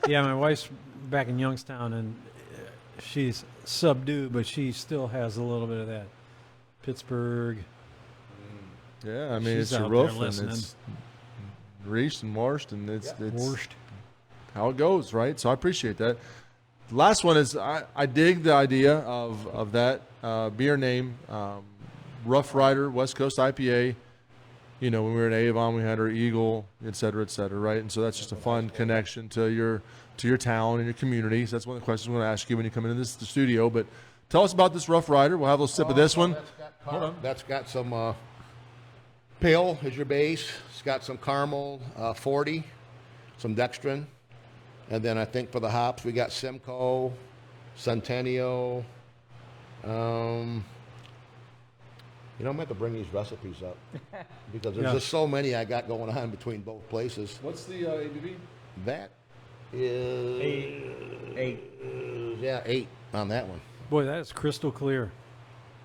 Yeah, my wife's back in Youngstown, and she's subdued, but she still has a little bit of that Pittsburgh. Yeah, I mean, She's it's your out there roof, and listening. it's reached and washed, and it's Borscht. how it goes, right? So I appreciate that. The last one is I dig the idea of that beer name, Rough Rider West Coast IPA. When we were in Avon, we had our Eagle, et cetera, right? And so that's just a fun connection to your town and your community. So that's one of the questions I'm going to ask you when you come into the studio. But tell us about this Rough Rider. We'll have a little sip of this one. That's got some pale as your base. It's got some caramel, 40, some dextrin. And then I think for the hops, we got Simcoe, Centennial. I'm going to have to bring these recipes up because there's just so many I got going on between both places. What's the ABV? That is 8 on that one. Boy, that is crystal clear.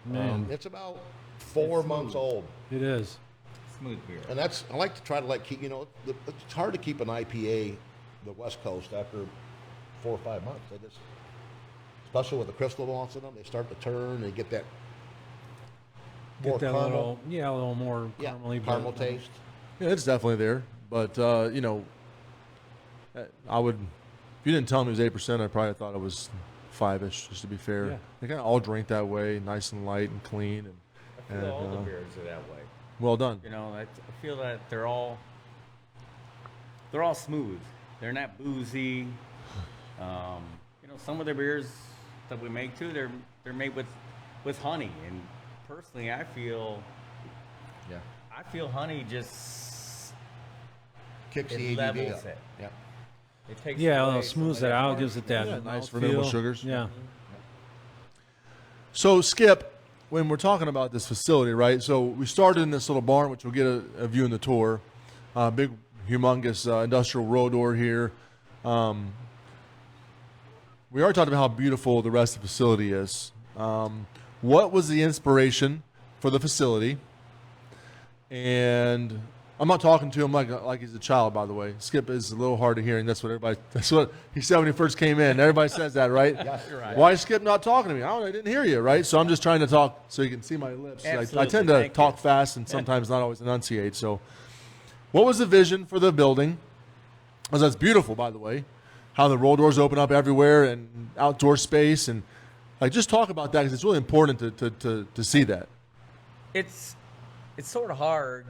Man, It's about 4 months old. it is. Smooth beer. And I like to try to keep, it's hard to keep an IPA, the West Coast, after 4 or 5 months. They just, especially with the crystal malts in them, they start to turn and you get that More Get that caramel. a little more Yeah, caramely. caramel but, taste. Yeah, it's definitely there. But, you know, I would, if you didn't tell me it was 8%, I probably thought it was 5-ish, just to be fair. Yeah. They kind of all drink that way, nice and light and clean. I feel all the beers are that way. Well done. You know, I feel that they're all smooth. They're not boozy. You know, some of the beers that we make too, they're made with honey, and personally, I feel honey just Kicks it the ABV levels up. it. Yeah. It takes Yeah, away well, some smooths of it that out, harsh- gives it that Yeah, nice mouthfeel. renewable sugars. Yeah. So, Skip, when we're talking about this facility, right? So we started in this little barn, which we'll get a view in the tour. Big, humongous industrial row door here. We already talked about how beautiful the rest of the facility is. What was the inspiration for the facility? And I'm not talking to him like he's a child, by the way. Skip is a little hard of hearing. That's what he said when he first came in. Everybody says that, right? Yes, you're right. Why is Skip not talking to me? I didn't hear you, right? So I'm just trying to talk so you can see my lips. I Absolutely. tend to Thank talk you. fast and sometimes not always enunciate. So what was the vision for the building? Because that's beautiful, by the way. How the roll doors open up everywhere and outdoor space. And just talk about that because it's really important to see that. It's sort of hard.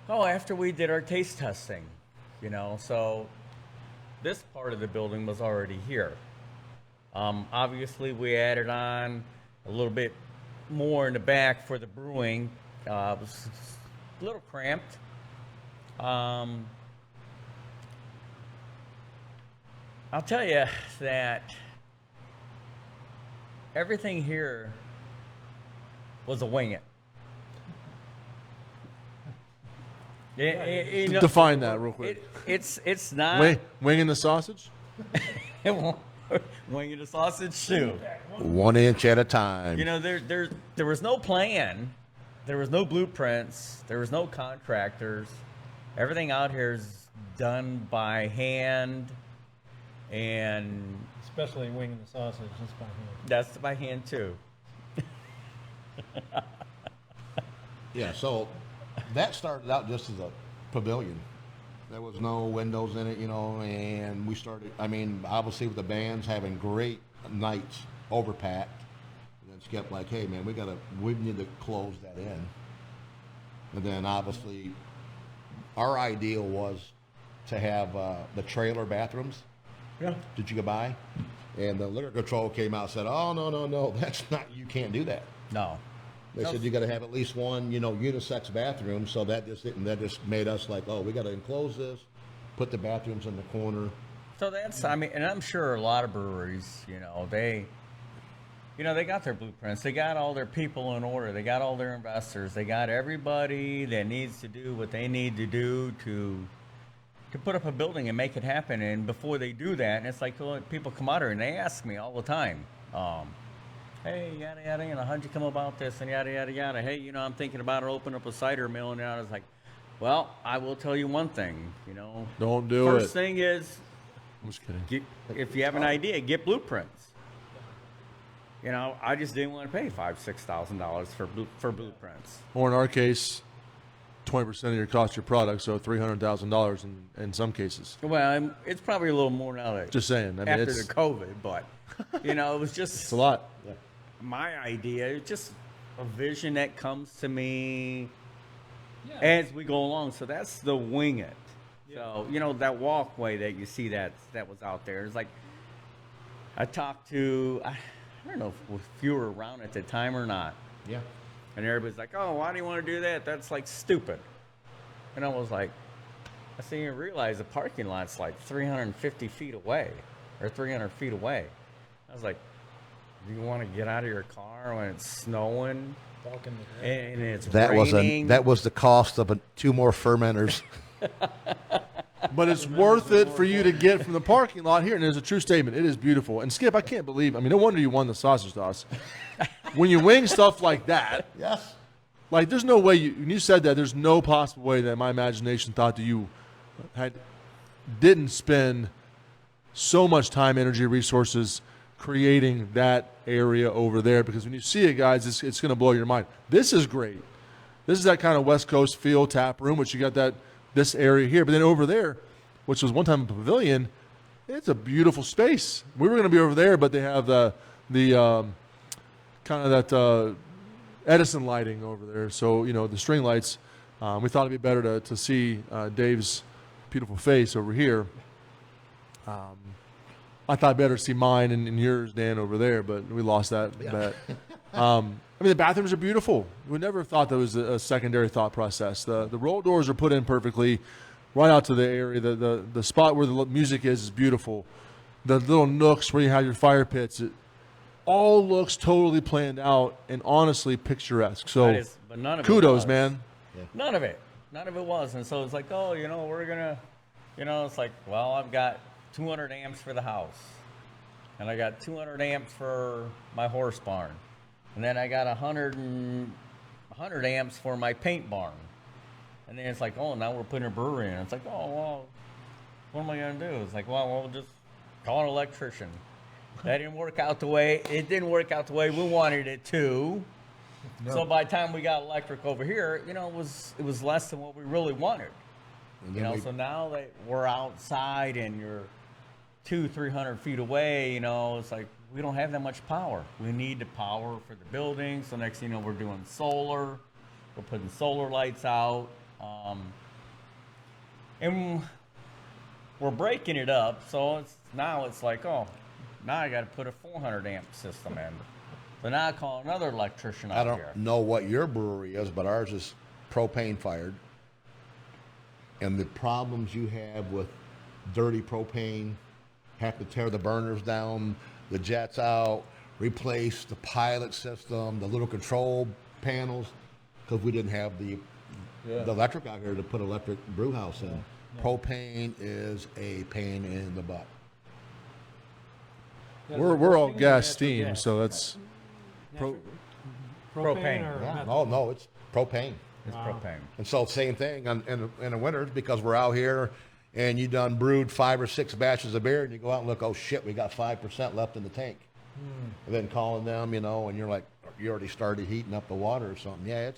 Oh, after we did our taste testing, you know, so this part of the building was already here. Obviously, we added on a little bit more in the back for the brewing. It was a little cramped. I'll tell you that everything here was a wing it. You know, Define that real quick. it's not Winging the sausage? winging the sausage too. 1 inch at a time. You know, there was no plan, there was no blueprints, there was no contractors. Everything out here is done by hand, and Especially winging the sausage. That's by hand. that's by hand too. Yeah, so that started out just as a pavilion. There was no windows in it, you know, and we started, I mean, obviously with the bands having great nights, overpacked. And then Skip like, hey man, we need to close that in. And then obviously our ideal was to have the trailer bathrooms. Yeah. Did you go by? And the liquor control came out and said, oh, no, that's not, you can't do that. No. They said you got to have at least one, you know, unisex bathroom. So that just made us like, oh, we got to enclose this, put the bathrooms in the corner. So that's, I mean, and I'm sure a lot of breweries, you know, they got their blueprints. They got all their people in order. They got all their investors. They got everybody that needs to do what they need to do to put up a building and make it happen. And before they do that, and it's like people come out here and they ask me all the time, hey, yada, yada, you know, how'd you come about this, and yada, yada, yada. Hey, you know, I'm thinking about opening up a cider mill. And I was like, well, I will tell you one thing, you know. Don't do it. First thing is, I'm just kidding. if you have an idea, get blueprints. You know, I just didn't want to pay $5,000-$6,000 for blueprints. Or in our case, 20% of your cost of your product, so $300,000 in some cases. Well, it's probably a little more now that Just saying. I mean, after it's the COVID, but you know, it was just a lot. my idea. It's just a vision that comes to me as we go along. So that's the wing it. So you know that walkway that you see that was out there. It's like I talked to. I don't know if you were around at the time or not. Yeah. And everybody's like, oh, why do you want to do that? That's like stupid. And I was like, I see you realize the parking lot's like 350 feet away or 300 feet away. I was like, do you want to get out of your car when it's snowing and it's raining? That was the cost of 2 more fermenters. But it's worth it for you to get from the parking lot here. And there's a true statement. It is beautiful. And Skip, I can't believe, I mean, no wonder you won the sausage toss. When you wing stuff like that, Yes. like there's no way when you said that, there's no possible way that my imagination thought that you didn't spend so much time, energy, resources creating that area over there, because when you see it, guys, it's going to blow your mind. This is great. This is that kind of West Coast feel tap room, which you got this area here. But then over there, which was one time a pavilion, it's a beautiful space. We were going to be over there, but they have the kind of that Edison lighting over there. So, the string lights, we thought it'd be better to see Dave's beautiful face over here. I thought better to see mine and yours, Dan, over there, but we lost that bet. The bathrooms are beautiful. We never thought that was a secondary thought process. The roll doors are put in perfectly, right out to the area. The spot where the music is beautiful. The little nooks where you have your fire pits, it all looks totally planned out and honestly picturesque. So, but none of kudos, it was. man. Yeah. None of it was. And so it's like, oh, we're gonna, it's like, well, I've got 200 amps for the house, and I got 200 amps for my horse barn, and then I got 100 amps for my paint barn. And then it's like, oh, now we're putting a brewery in. It's like, oh, well, what am I going to do? It's like, well, we'll just call an electrician. That didn't work out the way. It didn't work out the way we wanted it to. No. So by the time we got electric over here, it was less than what we really wanted. So now that we're outside and you're 200-300 feet away, it's like we don't have that much power. We need the power for the building. So next thing you know, we're doing solar. We're putting solar lights out. And we're breaking it up. So it's like, oh, now I got to put a 400 amp system in. So now I call another electrician out here. I don't know what your brewery is, but ours is propane fired. And the problems you have with dirty propane, have to tear the burners down, the jets out, replace the pilot system, the little control panels, because we didn't have the electric out here to put electric brew house in. Yeah. Propane is a pain in the butt. Yeah, we're all gas steam, so that's propane. No, it's propane. It's propane. And so same thing in the winters, because we're out here and you done brewed 5 or 6 batches of beer and you go out and look, oh shit, we got 5% left in the tank. And then calling them, and you're like, you already started heating up the water or something. Yeah,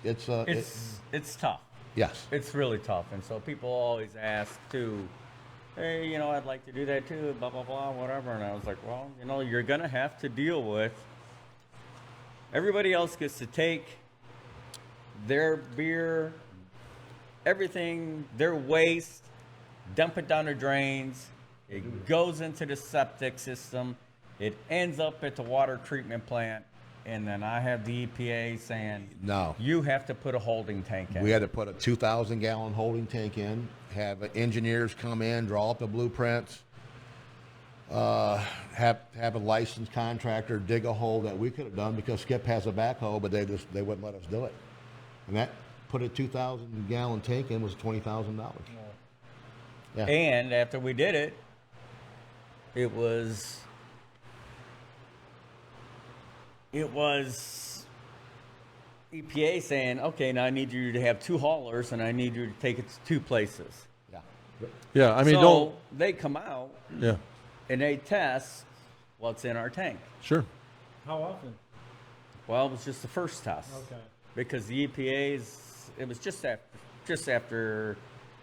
it's tough. Yes. It's really tough. And so people always ask too, hey, I'd like to do that too, blah, blah, blah, whatever. And I was like, well, you're going to have to deal with, everybody else gets to take their beer, everything, their waste, dump it down the drains. It goes into the septic system. It ends up at the water treatment plant. And then I have the EPA saying, no, you have to put a holding tank in. We had to put a 2,000-gallon holding tank in, have engineers come in, draw up the blueprints, have a licensed contractor dig a hole that we could have done, because Skip has a backhoe, but they wouldn't let us do it. And that put a 2,000-gallon tank in was $20,000. Yeah. And after we did it, it was EPA saying, okay, now I need you to have 2 haulers and I need you to take it to 2 places. Yeah. Yeah, I mean, so they come out and they test what's in our tank. Sure. How often? Well, it was just the first test. Okay. Because the EPA's, it was just after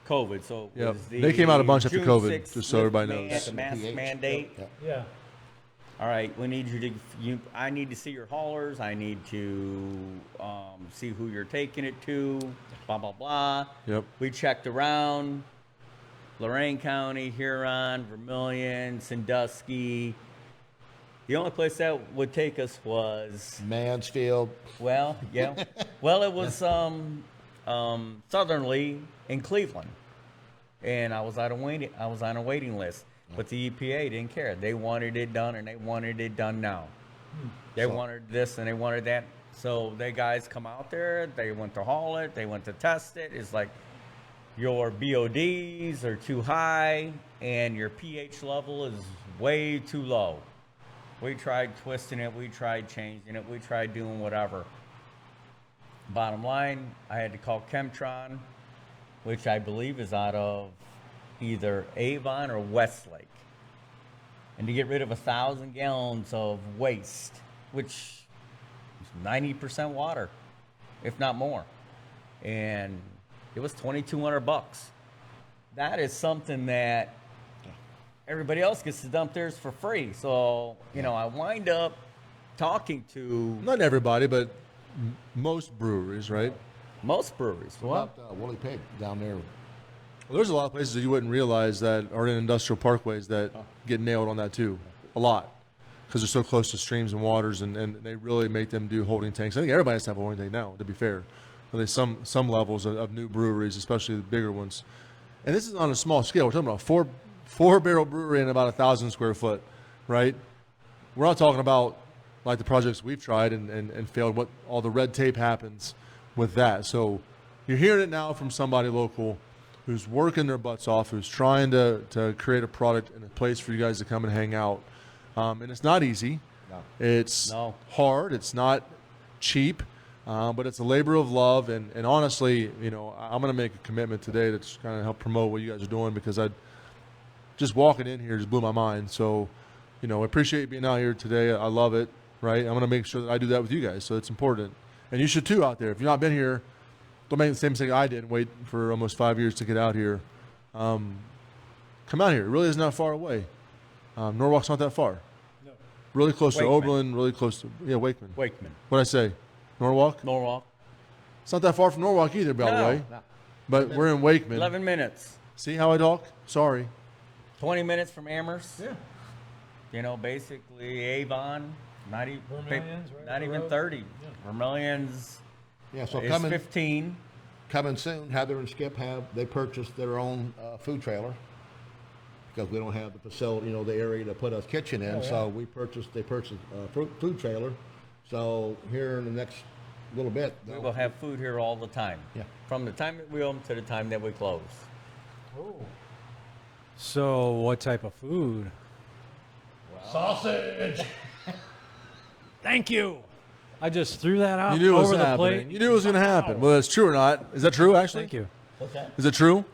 COVID, so it was they came out a bunch after June COVID, 6th just so everybody knows. The mask mandate. Yeah. All right, we need I need to see your haulers. I need to see who you're taking it to. Blah blah blah. Yep. We checked around Lorain County, Huron, Vermilion, Sandusky. The only place that would take us was Mansfield. Well, yeah. Well, it was Southernly in Cleveland, and I was on a waiting list. But the EPA didn't care. They wanted it done, and they wanted it done now. They wanted this, and they wanted that. So they guys come out there. They went to haul it. They went to test it. It's like your BODs are too high, and your pH level is way too low. We tried twisting it. We tried changing it. We tried doing whatever. Bottom line, I had to call Chemtron, which I believe is out of either Avon or Westlake. and to get rid of 1,000 gallons of waste, which is 90% water, if not more. And it was $2,200. That is something that everybody else gets to dump theirs for free. So, you know, I wind up talking to Not everybody, but most breweries, right? most breweries. What about Woolly Pig down there? Well, there's a lot of places that you wouldn't realize that are in industrial parkways that get nailed on that too, a lot, because they're so close to streams and waters, and they really make them do holding tanks. I think everybody has to have a holding tank now, to be fair. At least some levels of new breweries, especially the bigger ones. And this is on a small scale. We're talking about four barrel brewery and about 1,000 square foot, right? We're not talking about like the projects we've tried and failed, what all the red tape happens with that. So you're hearing it now from somebody local who's working their butts off, who's trying to create a product and a place for you guys to come and hang out. And it's not easy. No. It's No. hard. It's not cheap. But it's a labor of love, and honestly, you know, I'm going to make a commitment today to just kind of help promote what you guys are doing, because I just walking in here just blew my mind. So, you know, I appreciate you being out here today. I love it, right? I'm going to make sure that I do that with you guys, so it's important. And you should too out there. If you've not been here, don't make the same mistake I did and wait for almost 5 years to get out here. Come out here. It really is not far away. Norwalk's not that far. No. Really close to Wakeman. Oberlin, really close to, Wakeman. Wakeman. What'd I say? Norwalk? Norwalk. It's not that far from Norwalk either, by the No. way. But we're in Wakeman. 11 minutes. See how I talk? Sorry. 20 minutes from Amherst. Yeah. You know, basically Avon, not even, Vermilion's right not up the even road. 30. Vermilion's Yeah, so is coming 15. soon, Heather and Skip they purchased their own food trailer, because we don't have the facility, you know, the area to put a kitchen in. So they purchased a food trailer. So here in the next little bit, We will have food here all the time. Yeah. From the time that we open to the time that we close. So what type of food? sausage. Thank you. I just threw that out You knew it was over the happening. plate. You knew it was going to happen. Whether it's true or not. Is that true, actually? Thank you. What's that? Is it true?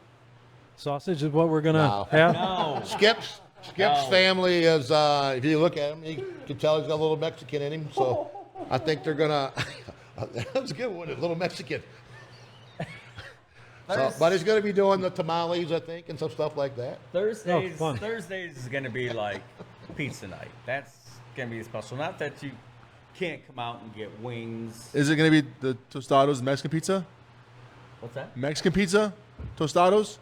Sausage is what we're gonna No. have. No. Skip's No. family is, if you look at him, you can tell he's got a little Mexican in him. So I think they're gonna. That was a good one, a little Mexican. So, but he's gonna be doing the tamales, I think, and some stuff like that. Thursdays, fun. Thursdays is going to be like pizza night. That's going to be special. Not that you can't come out and get wings. Is it going to be the tostados Mexican pizza? What's that? Mexican pizza? Tostados?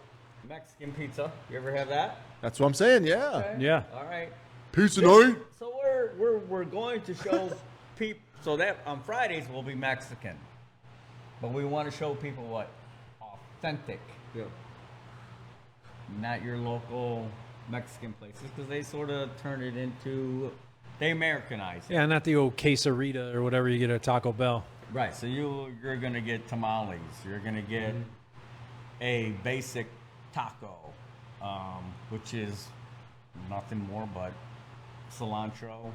Mexican pizza. You ever have that? That's what I'm saying, yeah. Okay. Yeah. All right. Pizza night? So we're going to show people. So that on Fridays will be Mexican, but we want to show people what authentic, not your local Mexican places, because they sort of turn it into, they Americanize it. Yeah, not the old quesarita or whatever you get at Taco Bell. Right. So you're gonna get tamales. You're gonna get a basic taco, which is nothing more but cilantro,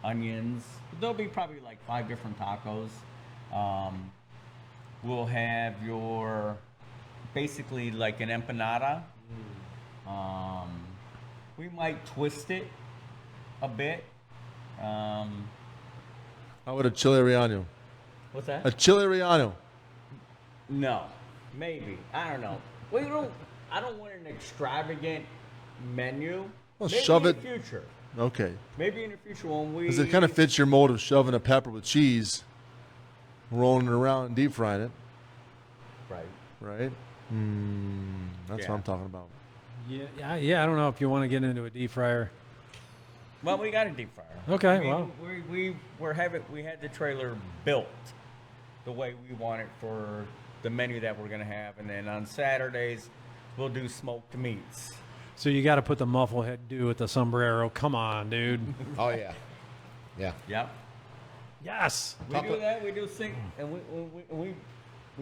onions. There'll be probably like 5 different tacos. We'll have your basically like an empanada. We might twist it a bit. How about a chile relleno? What's that? A chile relleno. No, maybe. I don't know. We don't. I don't want an extravagant menu. Well, maybe shove in it- the future. Okay. Maybe in the future when we. Because it kind of fits your mold of shoving a pepper with cheese, rolling it around and deep frying it, Right. right? That's Yeah. what I'm talking about. Yeah. I don't know if you want to get into a deep fryer. Well, we got a deep fryer. Okay, I mean, well. we had the trailer built the way we want it for the menu that we're gonna have, and then on Saturdays we'll do smoked meats. So you got to put the mufflehead dude with the sombrero. Come on, dude. Oh yeah, yeah. Yep. Yes. We do that. We do sink, and we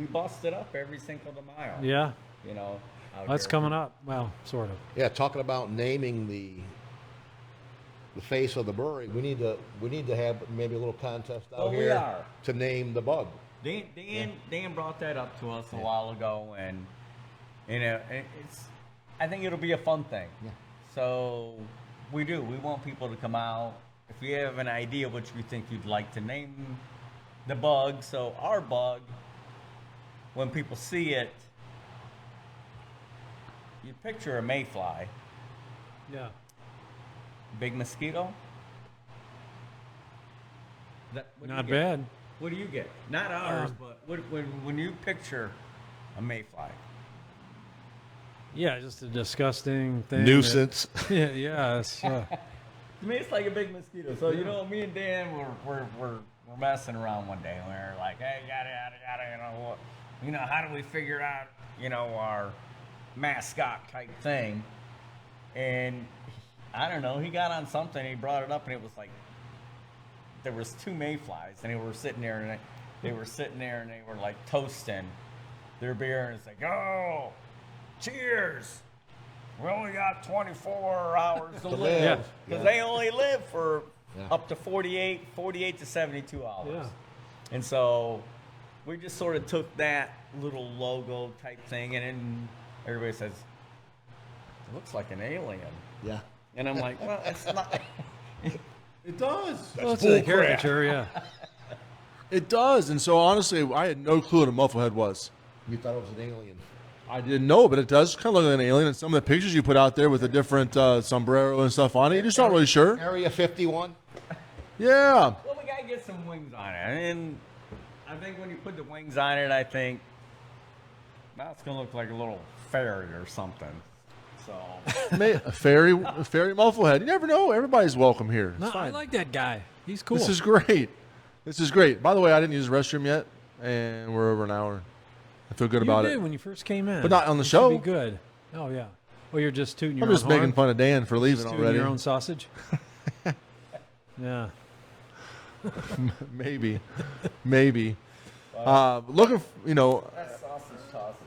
bust it up every Cinco de Mayo. Yeah. You know. out That's here. coming up. Well, sort of. Yeah, talking about naming the face of the brewery, we need to have maybe a little contest out Oh, we here are. to name the bug. Dan brought that up to us a while ago, and it's. I think it'll be a fun thing. Yeah. So we do. We want people to come out. If you have an idea what you think you'd like to name the bug, so our bug, when people see it, you picture a mayfly, Yeah. big mosquito. What do you Not get? bad. What do you get? Not ours, but when you picture a mayfly. Yeah, just a disgusting thing. Nuisance. Yeah, yeah. It's, To me, it's like a big mosquito. So you know, me and Dan we're messing around one day, and we were like, hey, yada, you know what? You know, how do we figure out, you know, our mascot type thing? And I don't know. He got on something. He brought it up, and it was like there was 2 mayflies, and they were sitting there, and they were like toasting their beer, and it's like, oh, cheers. We only got 24 hours to live. Yeah. Because they only live for up to 48 to 72 hours. Yeah. And so we just sort of took that little logo type thing, and then everybody says, it looks like an alien. Yeah. And I'm like, well, it's not. It does. well, it's a caricature, yeah. It does. And so honestly, I had no clue what a mufflehead was. You thought it was an alien. I didn't know, but it does kind of look like an alien. And some of the pictures you put out there with the different sombrero and stuff on it, you're just not really sure. Area 51. Yeah. Well, we got to get some wings on it. And I think when you put the wings on it, I think, well, it's going to look like a little fairy or something. So. A fairy mufflehead. You never know. Everybody's welcome here. It's No, fine. I like that guy. He's cool. This is great. This is great. By the way, I didn't use the restroom yet, and we're over an hour. I feel good you about did it. when you first came in. But not on the You should show. Be good. Oh yeah. Well, you're just tooting your I'm own just making horn? fun of Dan for leaving Just tooting already. your own sausage. Yeah. Maybe. Looking, That sausage toss is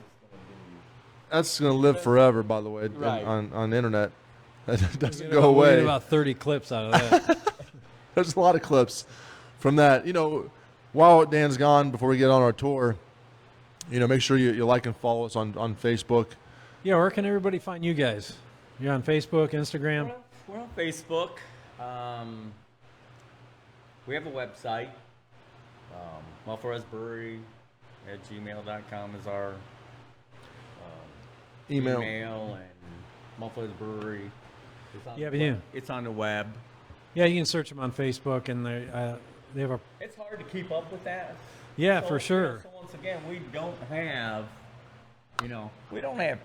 that's going to live forever, by the way, Right. on the internet. That doesn't We'll go away. get about 30 clips out of that. There's a lot of clips from that. While Dan's gone, before we get on our tour, make sure you like and follow us on Facebook. Yeah, where can everybody find you guys? You're on Facebook, Instagram. We're on Facebook. We have a website. Muffleheads Brewery at gmail.com is our Email. and Muffleheads Brewery. Yeah, but yeah. It's on the web. Yeah, you can search them on Facebook, and they have a. It's hard to keep up with that. Yeah, So, for sure. So once again, we don't have. We don't have.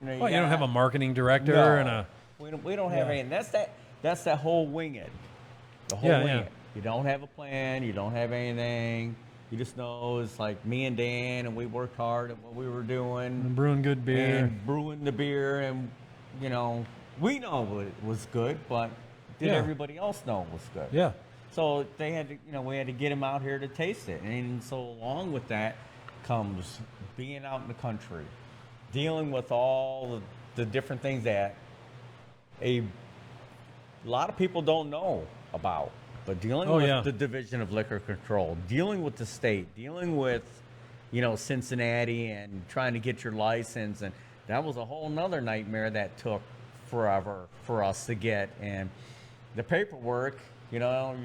Well, you don't have a marketing director No. and a. We don't have Yeah. anything. That's that whole wing it. The whole Yeah, wing yeah. it. You don't have a plan. You don't have anything. You just know it's like me and Dan, and we worked hard at what we were doing, Brewing good beer. and brewing the beer, and we know it was good, but did Yeah. everybody else know it was good? Yeah. So they had to, we had to get him out here to taste it, and so along with that comes being out in the country, dealing with all the different things that a lot of people don't know about, but dealing Oh, with yeah. the Division of Liquor Control, dealing with the state, dealing with, Cincinnati and trying to get your license, and that was a whole nother nightmare that took forever for us to get, and the paperwork, you got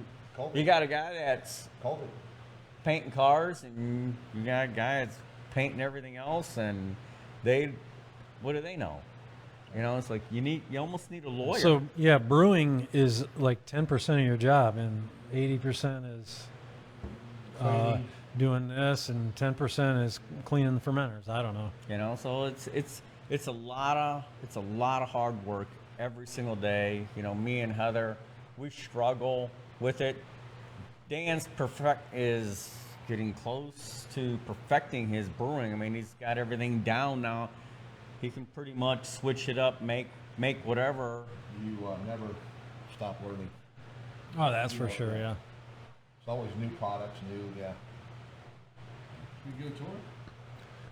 a guy that's COVID. painting cars, and you got a guy that's painting everything else, and what do they know? It's like you almost need a lawyer. So yeah, brewing is like 10% of your job, and 80% is doing this, and 10% is cleaning the fermenters. I don't know. So it's a lot of hard work every single day. Me and Heather, we struggle with it. Dan's is getting close to perfecting his brewing. I mean, he's got everything down now. He can pretty much switch it up, make whatever. You never stop learning. Oh, that's for sure. Yeah. It's always new products, yeah. You good tour?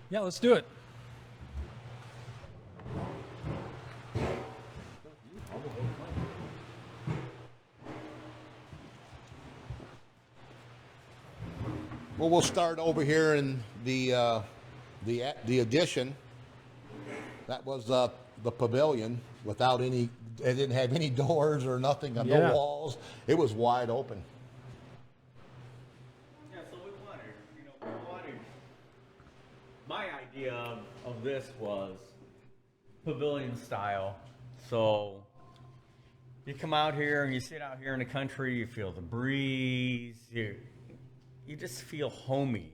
Yeah, let's do it. Well, we'll start over here in the addition. That was the pavilion without any It didn't have any doors or nothing, no Yeah. walls. It was wide open. Yeah, so we wanted, my idea of this was pavilion style. So you come out here and you sit out here in the country, you feel the breeze, you just feel homey.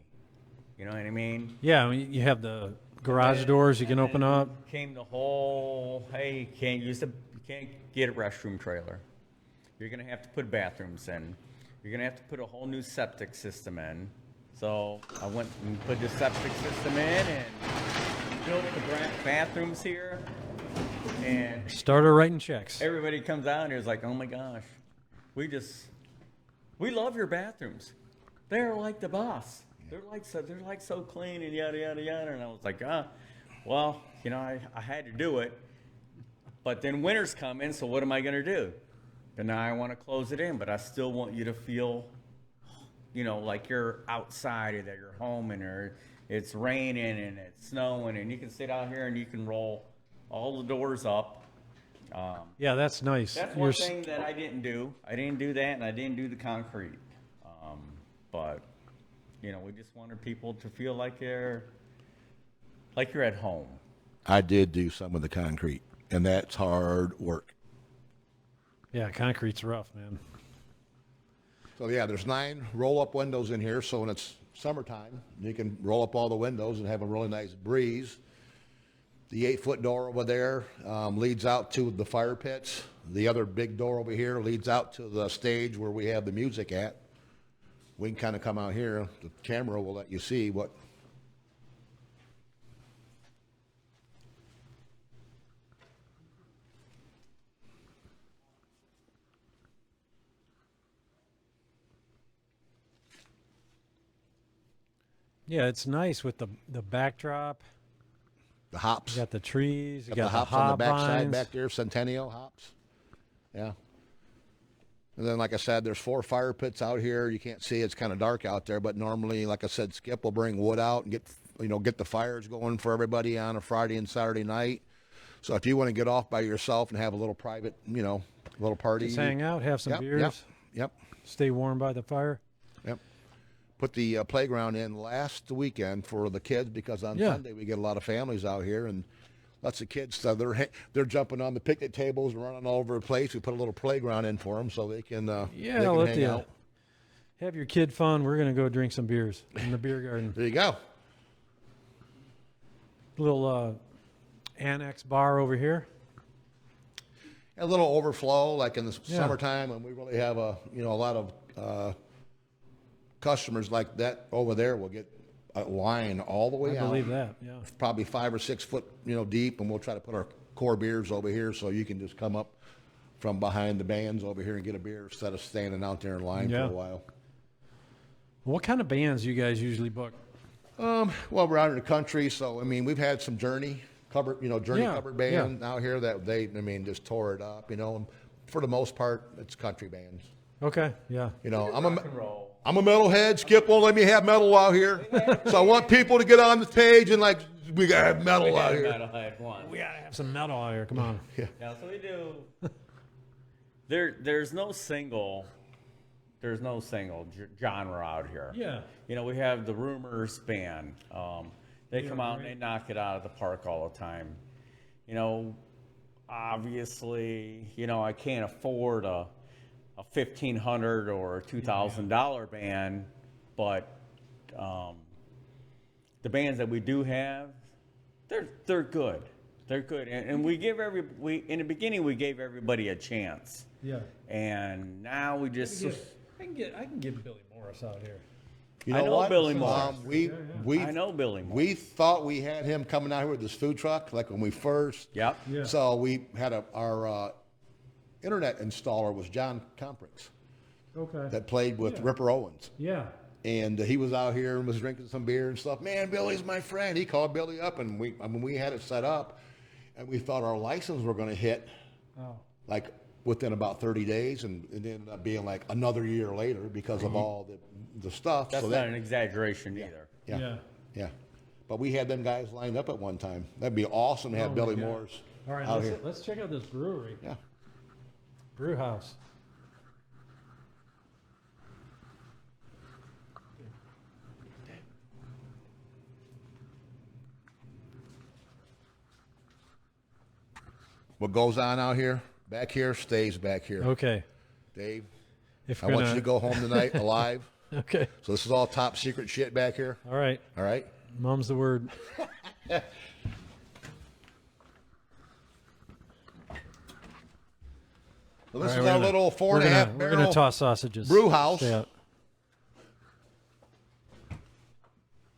You know what I mean? Yeah, I mean, you have the garage doors you can open up. Came the whole, hey, you can't get a restroom trailer. You're gonna have to put bathrooms in. You're gonna have to put a whole new septic system in. So I went and put the septic system in and built the bathrooms here. And Started writing checks. everybody comes out and is like, oh my gosh, we love your bathrooms. They're like the boss. They're like so clean and yada yada yada. And I was like, well, I had to do it. But then winter's coming, so what am I gonna do? And now I want to close it in, but I still want you to feel, like you're outside or that you're home and it's raining and it's snowing and you can sit out here and you can roll all the doors up. Yeah, that's nice. That's You're one s- thing that I didn't do. I didn't do that, and I didn't do the concrete. But we just wanted people to feel like you're at home. I did do some of the concrete, and that's hard work. Yeah, concrete's rough, man. So yeah, there's 9 roll-up windows in here. So when it's summertime, you can roll up all the windows and have a really nice breeze. The 8-foot door over there leads out to the fire pits. The other big door over here leads out to the stage where we have the music at. We can kind of come out here. The camera will let you see what. Yeah, it's nice with the backdrop. The hops. You got the trees. You Got the got the hops on the hop back side vines. back there, Centennial hops. Yeah. And then, like I said, there's 4 fire pits out here. You can't see; it's kind of dark out there. But normally, like I said, Skip will bring wood out and get the fires going for everybody on a Friday and Saturday night. So if you want to get off by yourself and have a little private, little party, Just hang out, have some beers, Yep. stay warm by the fire. Put the playground in last weekend for the kids because on Yeah. Sunday we get a lot of families out here and lots of kids. So they're jumping on the picnic tables and running all over the place. We put a little playground in for them so they can Let hang you out. have your kid fun. We're gonna go drink some beers in the beer garden. There you go. Little annex bar over here. A little overflow, like in the Yeah. summertime when we really have a lot of customers like that over there. We'll get a line all the way I out. believe that. Yeah. Probably 5 or 6 foot, deep, and we'll try to put our core beers over here so you can just come up from behind the bands over here and get a beer instead of standing out there in line Yeah. for a while. What kind of bands you guys usually book? Well, we're out in the country, so we've had some Journey cover Yeah, band out here that they just tore it up, and for the most part it's country bands. Okay. Yeah. I'm Rock and roll. a metalhead. Skip won't let me have metal out here, so I want people to get on the page and we gotta have metal out here. Metalhead one. We gotta have some metal out here. Come on. Yeah, so we do. There's no single genre out here. Yeah. We have the Rumors band. They come out and they knock it out of the park all the time. Obviously, I can't afford a $1,500 or a $2,000 band, but the bands that we do have, they're good. They're good, and in the beginning we gave everybody a chance, Yeah. and now we just. I can get Billy Morris out here. You I know what? Billy Morris. We I know Billy Morris. We thought we had him coming out here with his food truck, like when we first. Yep. Yeah. So we had our internet installer was John Comprix Okay. that played with Ripper Owens. Yeah. And he was out here and was drinking some beer and stuff. Man, Billy's my friend. He called Billy up, and we had it set up, and we thought our license were going to hit Oh. like within about 30 days, and it ended up being like another year later because of all the stuff. That's so not an exaggeration either. yeah. But we had them guys lined up at one time. That'd be awesome to have Oh, Billy my God. Morris All right. out here. Let's check out this brewery. Yeah. Brew house. What goes on out here, back here, stays back here. Okay. Dave, If I we're want gonna, you to go home tonight alive. Okay. So this is all top secret shit back here. All right. All right? Mom's the word. So this All right, is we're our gonna- little 4.5 We're barrel gonna toss sausages. brew house. Stay out.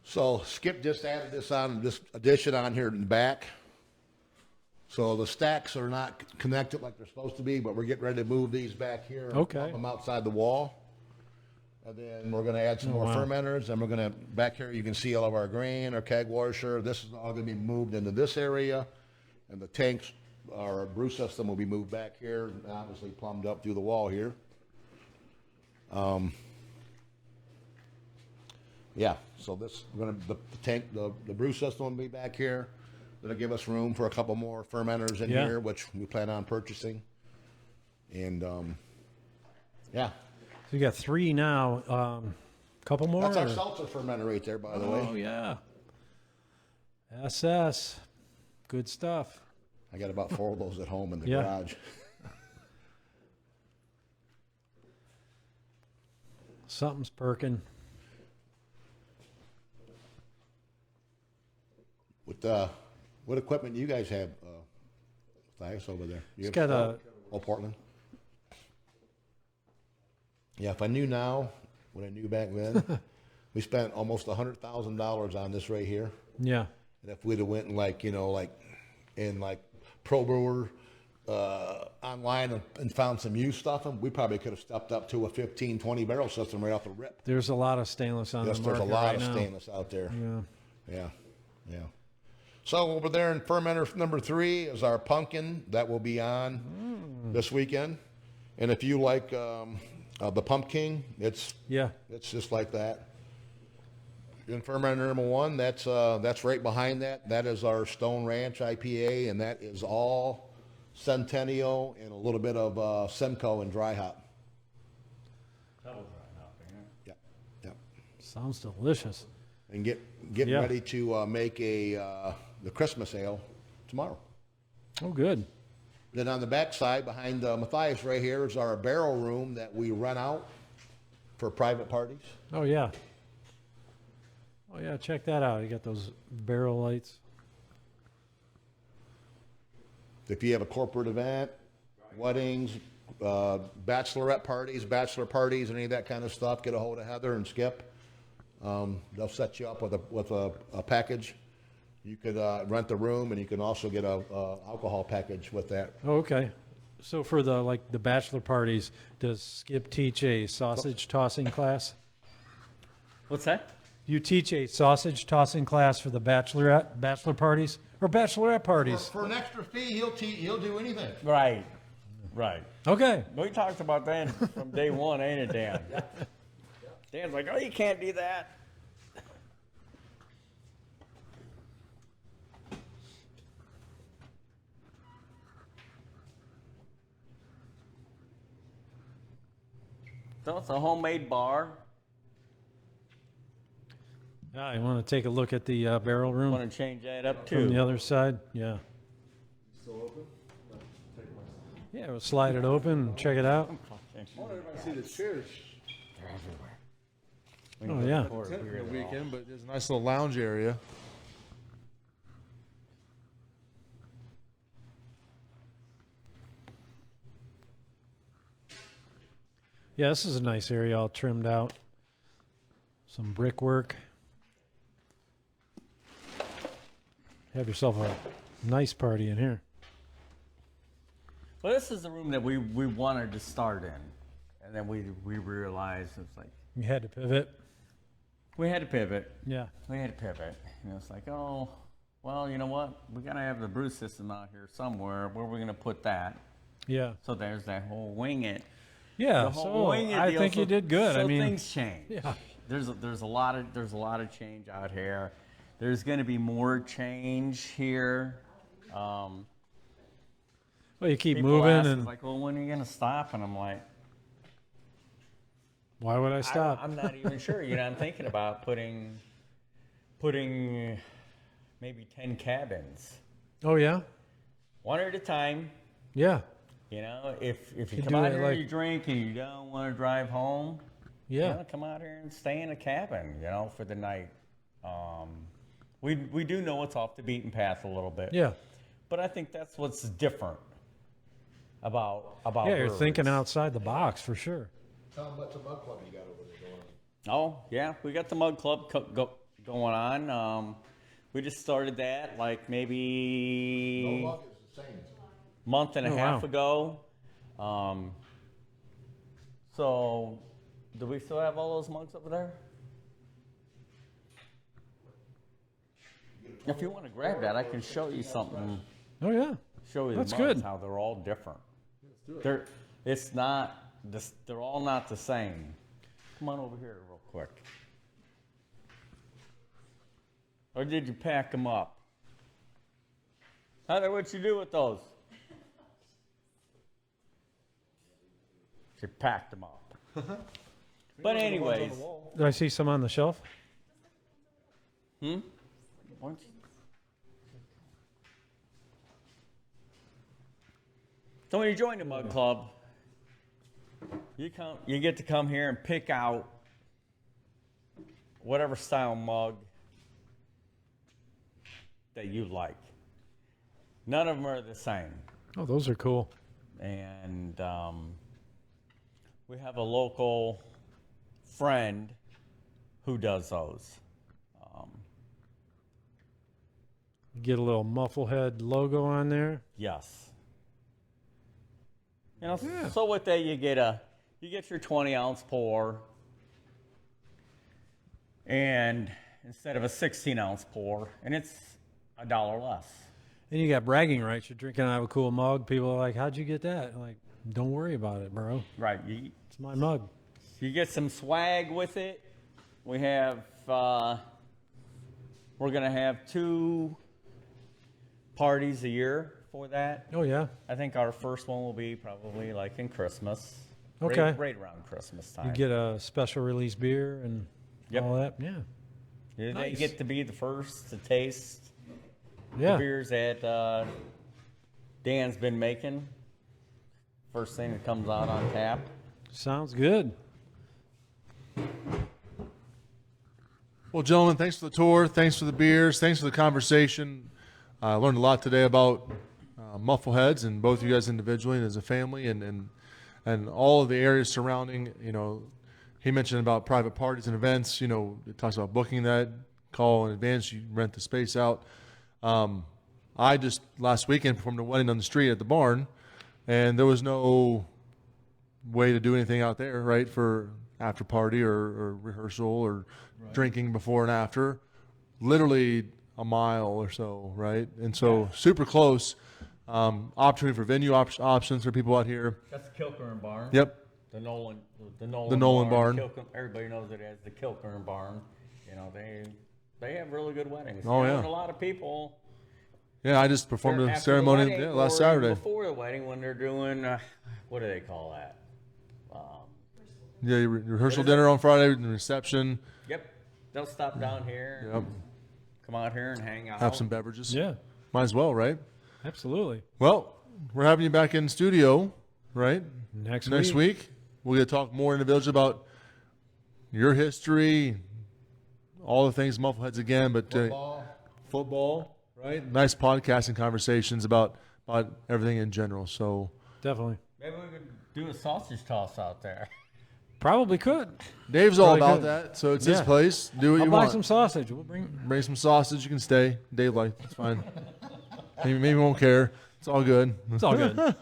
So Skip just added this addition on here in the back. So the stacks are not connected like they're supposed to be, but we're getting ready to move these back here. And Okay. pump them outside the wall. And then we're going to add some more wow. fermenters. And we're going to, back here, you can see all of our grain, our keg washer. This is all going to be moved into this area. And the tanks, our brew system will be moved back here, and obviously plumbed up through the wall here. Yeah, so this, we're gonna, the tank, the brew system will be back here. That'll give us room for a couple more fermenters in Yeah. here, which we plan on purchasing. And, yeah, So you got 3 now. Couple more? that's our or- seltzer fermenter right there, by the Oh, way. yeah. SS. Good stuff. I got about 4 of those at home in the Yeah. garage. Something's perking. What equipment do you guys have, Thias, over there? You It's have got a- Oh, Portland? Yeah, if I knew now, what I knew back then, we spent almost $100,000 on this right here. Yeah. And if we'd have went and like Pro Brewer online and found some used stuff, we probably could have stepped up to a 15, 20 barrel system right off the rip. There's a lot of stainless on Yes, the there's market a lot right of now. stainless out there. Yeah. Yeah, yeah. So over there in fermenter number 3 is our pumpkin that will be on this weekend. And if you like the pumpkin, it's just like that. In fermenter number 1, that's right behind that. That is our Stone Ranch IPA, and that is all Centennial and a little bit of Simcoe and dry hop. Yep, yep. Sounds delicious. And getting ready to make the Christmas ale tomorrow. Oh, good. Then on the back side, behind Matthias right here, is our barrel room that we rent out for private parties. Oh, yeah. Oh, yeah. Check that out. You got those barrel lights. If you have a corporate event, weddings, bachelor parties, any of that kind of stuff, get a hold of Heather and Skip. They'll set you up with a package. You could rent the room, and you can also get a alcohol package with that. Oh, okay. So for the bachelor parties, does Skip teach a sausage tossing class? What's that? You teach a sausage tossing class for the bachelor parties or bachelorette parties? For an extra fee, he'll do anything. Right. Right. Okay. We talked about that from day one, ain't it, Dan? Dan's like, oh, you can't do that. So it's a homemade bar. Yeah, you want to take a look at the barrel room Want to change that up from the too? other side? Yeah. Still open? Yeah, we'll slide it open and check it out. See the chairs. Oh, yeah. For the weekend, but there's a nice little lounge area. Yeah, this is a nice area all trimmed out. Some brickwork. Have yourself a nice party in here. Well, this is the room that we wanted to start in. And then we realized it's like, You had to pivot. we had to pivot. Yeah. We had to pivot. And it's like, oh, well, you know what? We got to have the brew system out here somewhere. Where are we going to put that? Yeah. So there's that whole wing it. Yeah. The whole So wing it I deal. think you So- did good. So I mean, things change. yeah. There's a lot of change out here. There's going to be more change here. Well, you keep people moving, ask, and like, well, when are you gonna stop? And I'm like, why would I stop? I'm not even sure. I'm thinking about putting maybe 10 cabins, Oh yeah, one at a time. yeah, If you Could come do out it here like- and you drink and you don't want to drive home, yeah. come out here and stay in a cabin, for the night. We do know it's off the beaten path a little bit. Yeah. But I think that's what's different about Yeah, you're breweries. thinking outside the box for sure. Tell them about the mug club you got over there going on. Oh, yeah, we got the Mug Club going on. We just started that like maybe No mug is the same. month and a Oh, half wow. ago. So, do we still have all those mugs over there? If you want to grab that, I can show you something. Oh yeah. Show you That's the mugs, good. how they're all different. It's not this. They're all not the same. Come on over here real quick. Or did you pack them up? Heather, what you do with those? She packed them up. But anyways, Did I see some on the shelf? so when you join the Mug Club, you get to come here and pick out whatever style mug that you like. None of them are the same. Oh, those are cool. And we have a local friend who does those. Get a little Mufflehead logo on there. Yes. So with that you get your 20-ounce pour, and instead of a 16-ounce pour, and it's $1 less. And you got bragging rights. You're drinking out of a cool mug. People are like, "How'd you get that?" I'm like, don't worry about it, bro. Right. It's my mug. You get some swag with it. We have we're gonna have 2 parties a year for that. Oh yeah. I think our first one will be probably like in Christmas. Okay. Right around Christmas time. You get a special release beer and Yep. all that. Yeah. They Nice. get to be the first to taste the Yeah. beers that Dan's been making. First thing that comes out on tap. Sounds good. Well, gentlemen, thanks for the tour. Thanks for the beers. Thanks for the conversation. I learned a lot today about Muffleheads and both of you guys individually and as a family, and all of the areas surrounding. He mentioned about private parties and events. It talks about booking that, call in advance. You rent the space out. I just last weekend performed a wedding on the street at the barn, and there was no way to do anything out there, right, for after party or rehearsal or drinking before and after. Literally a mile or so, right? And so super close. Opportunity for venue options for people out here. That's the Kilburn Barn. Yep. The Nolan Barn. Everybody knows it as the Kilburn Barn. They have really good weddings. Oh, yeah. And a lot of people. Yeah, I just performed a after the ceremony wedding last or Saturday. Before the wedding, when they're doing what do they call that? Yeah, your rehearsal dinner on Friday, and reception. Yep, they'll stop down here. Yep. Come out here and hang out. Have some beverages. Yeah. Might as well, right? Absolutely. Well, we're having you back in studio, right? Next week. We're going to talk more individually about your history, all the things Muffleheads again, but football, right? Nice podcasting conversations about everything in general. So Definitely. Maybe we could do a sausage toss out there. Probably could. Dave's all Probably about could. that. So it's his Yeah. place. Do what I'll you buy want. some sausage. We'll bring. Bring some sausage. You can stay. Dave like it's fine. maybe won't care. It's all good. It's all good.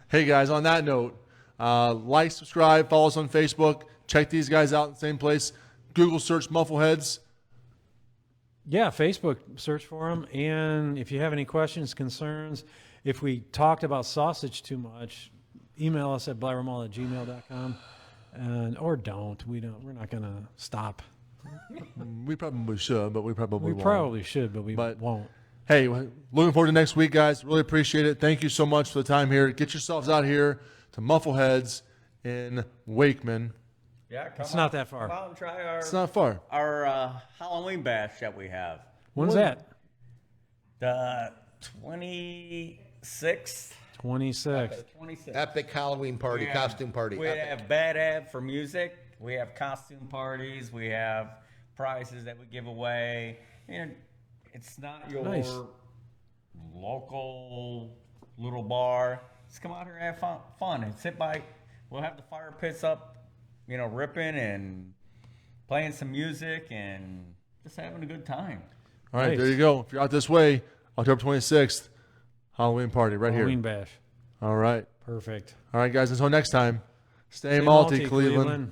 Hey guys, on that note, like, subscribe, follow us on Facebook. Check these guys out in the same place. Google search Muffleheads. Yeah, Facebook, search for them. And if you have any questions, concerns, if we talked about sausage too much, email us at blabbermalt@gmail.com. Or don't. We're not going to stop. We probably should, but we probably We won't. probably should, but we But- won't. hey, looking forward to next week, guys. Really appreciate it. Thank you so much for the time here. Get yourselves out here to Muffleheads in Wakeman. Yeah, come It's on, not that far. Come out and try It's not far. our Halloween bash that we have. When's that? The 26th. 26th. 26th. Epic Halloween party, costume party. We Epic. have Bad Ad for music. We have costume parties. We have prizes that we give away. You know, it's not your Nice. local little bar. Just come out here and have fun and sit by. We'll have the fire pits up, you know, ripping and playing some music and just having a good time. All right, Nice. there you go. If you're out this way, October 26th, Halloween party right Halloween here. bash. All right. Perfect. All right, guys. Until next time, stay Stay malty, malty, Cleveland. Cleveland.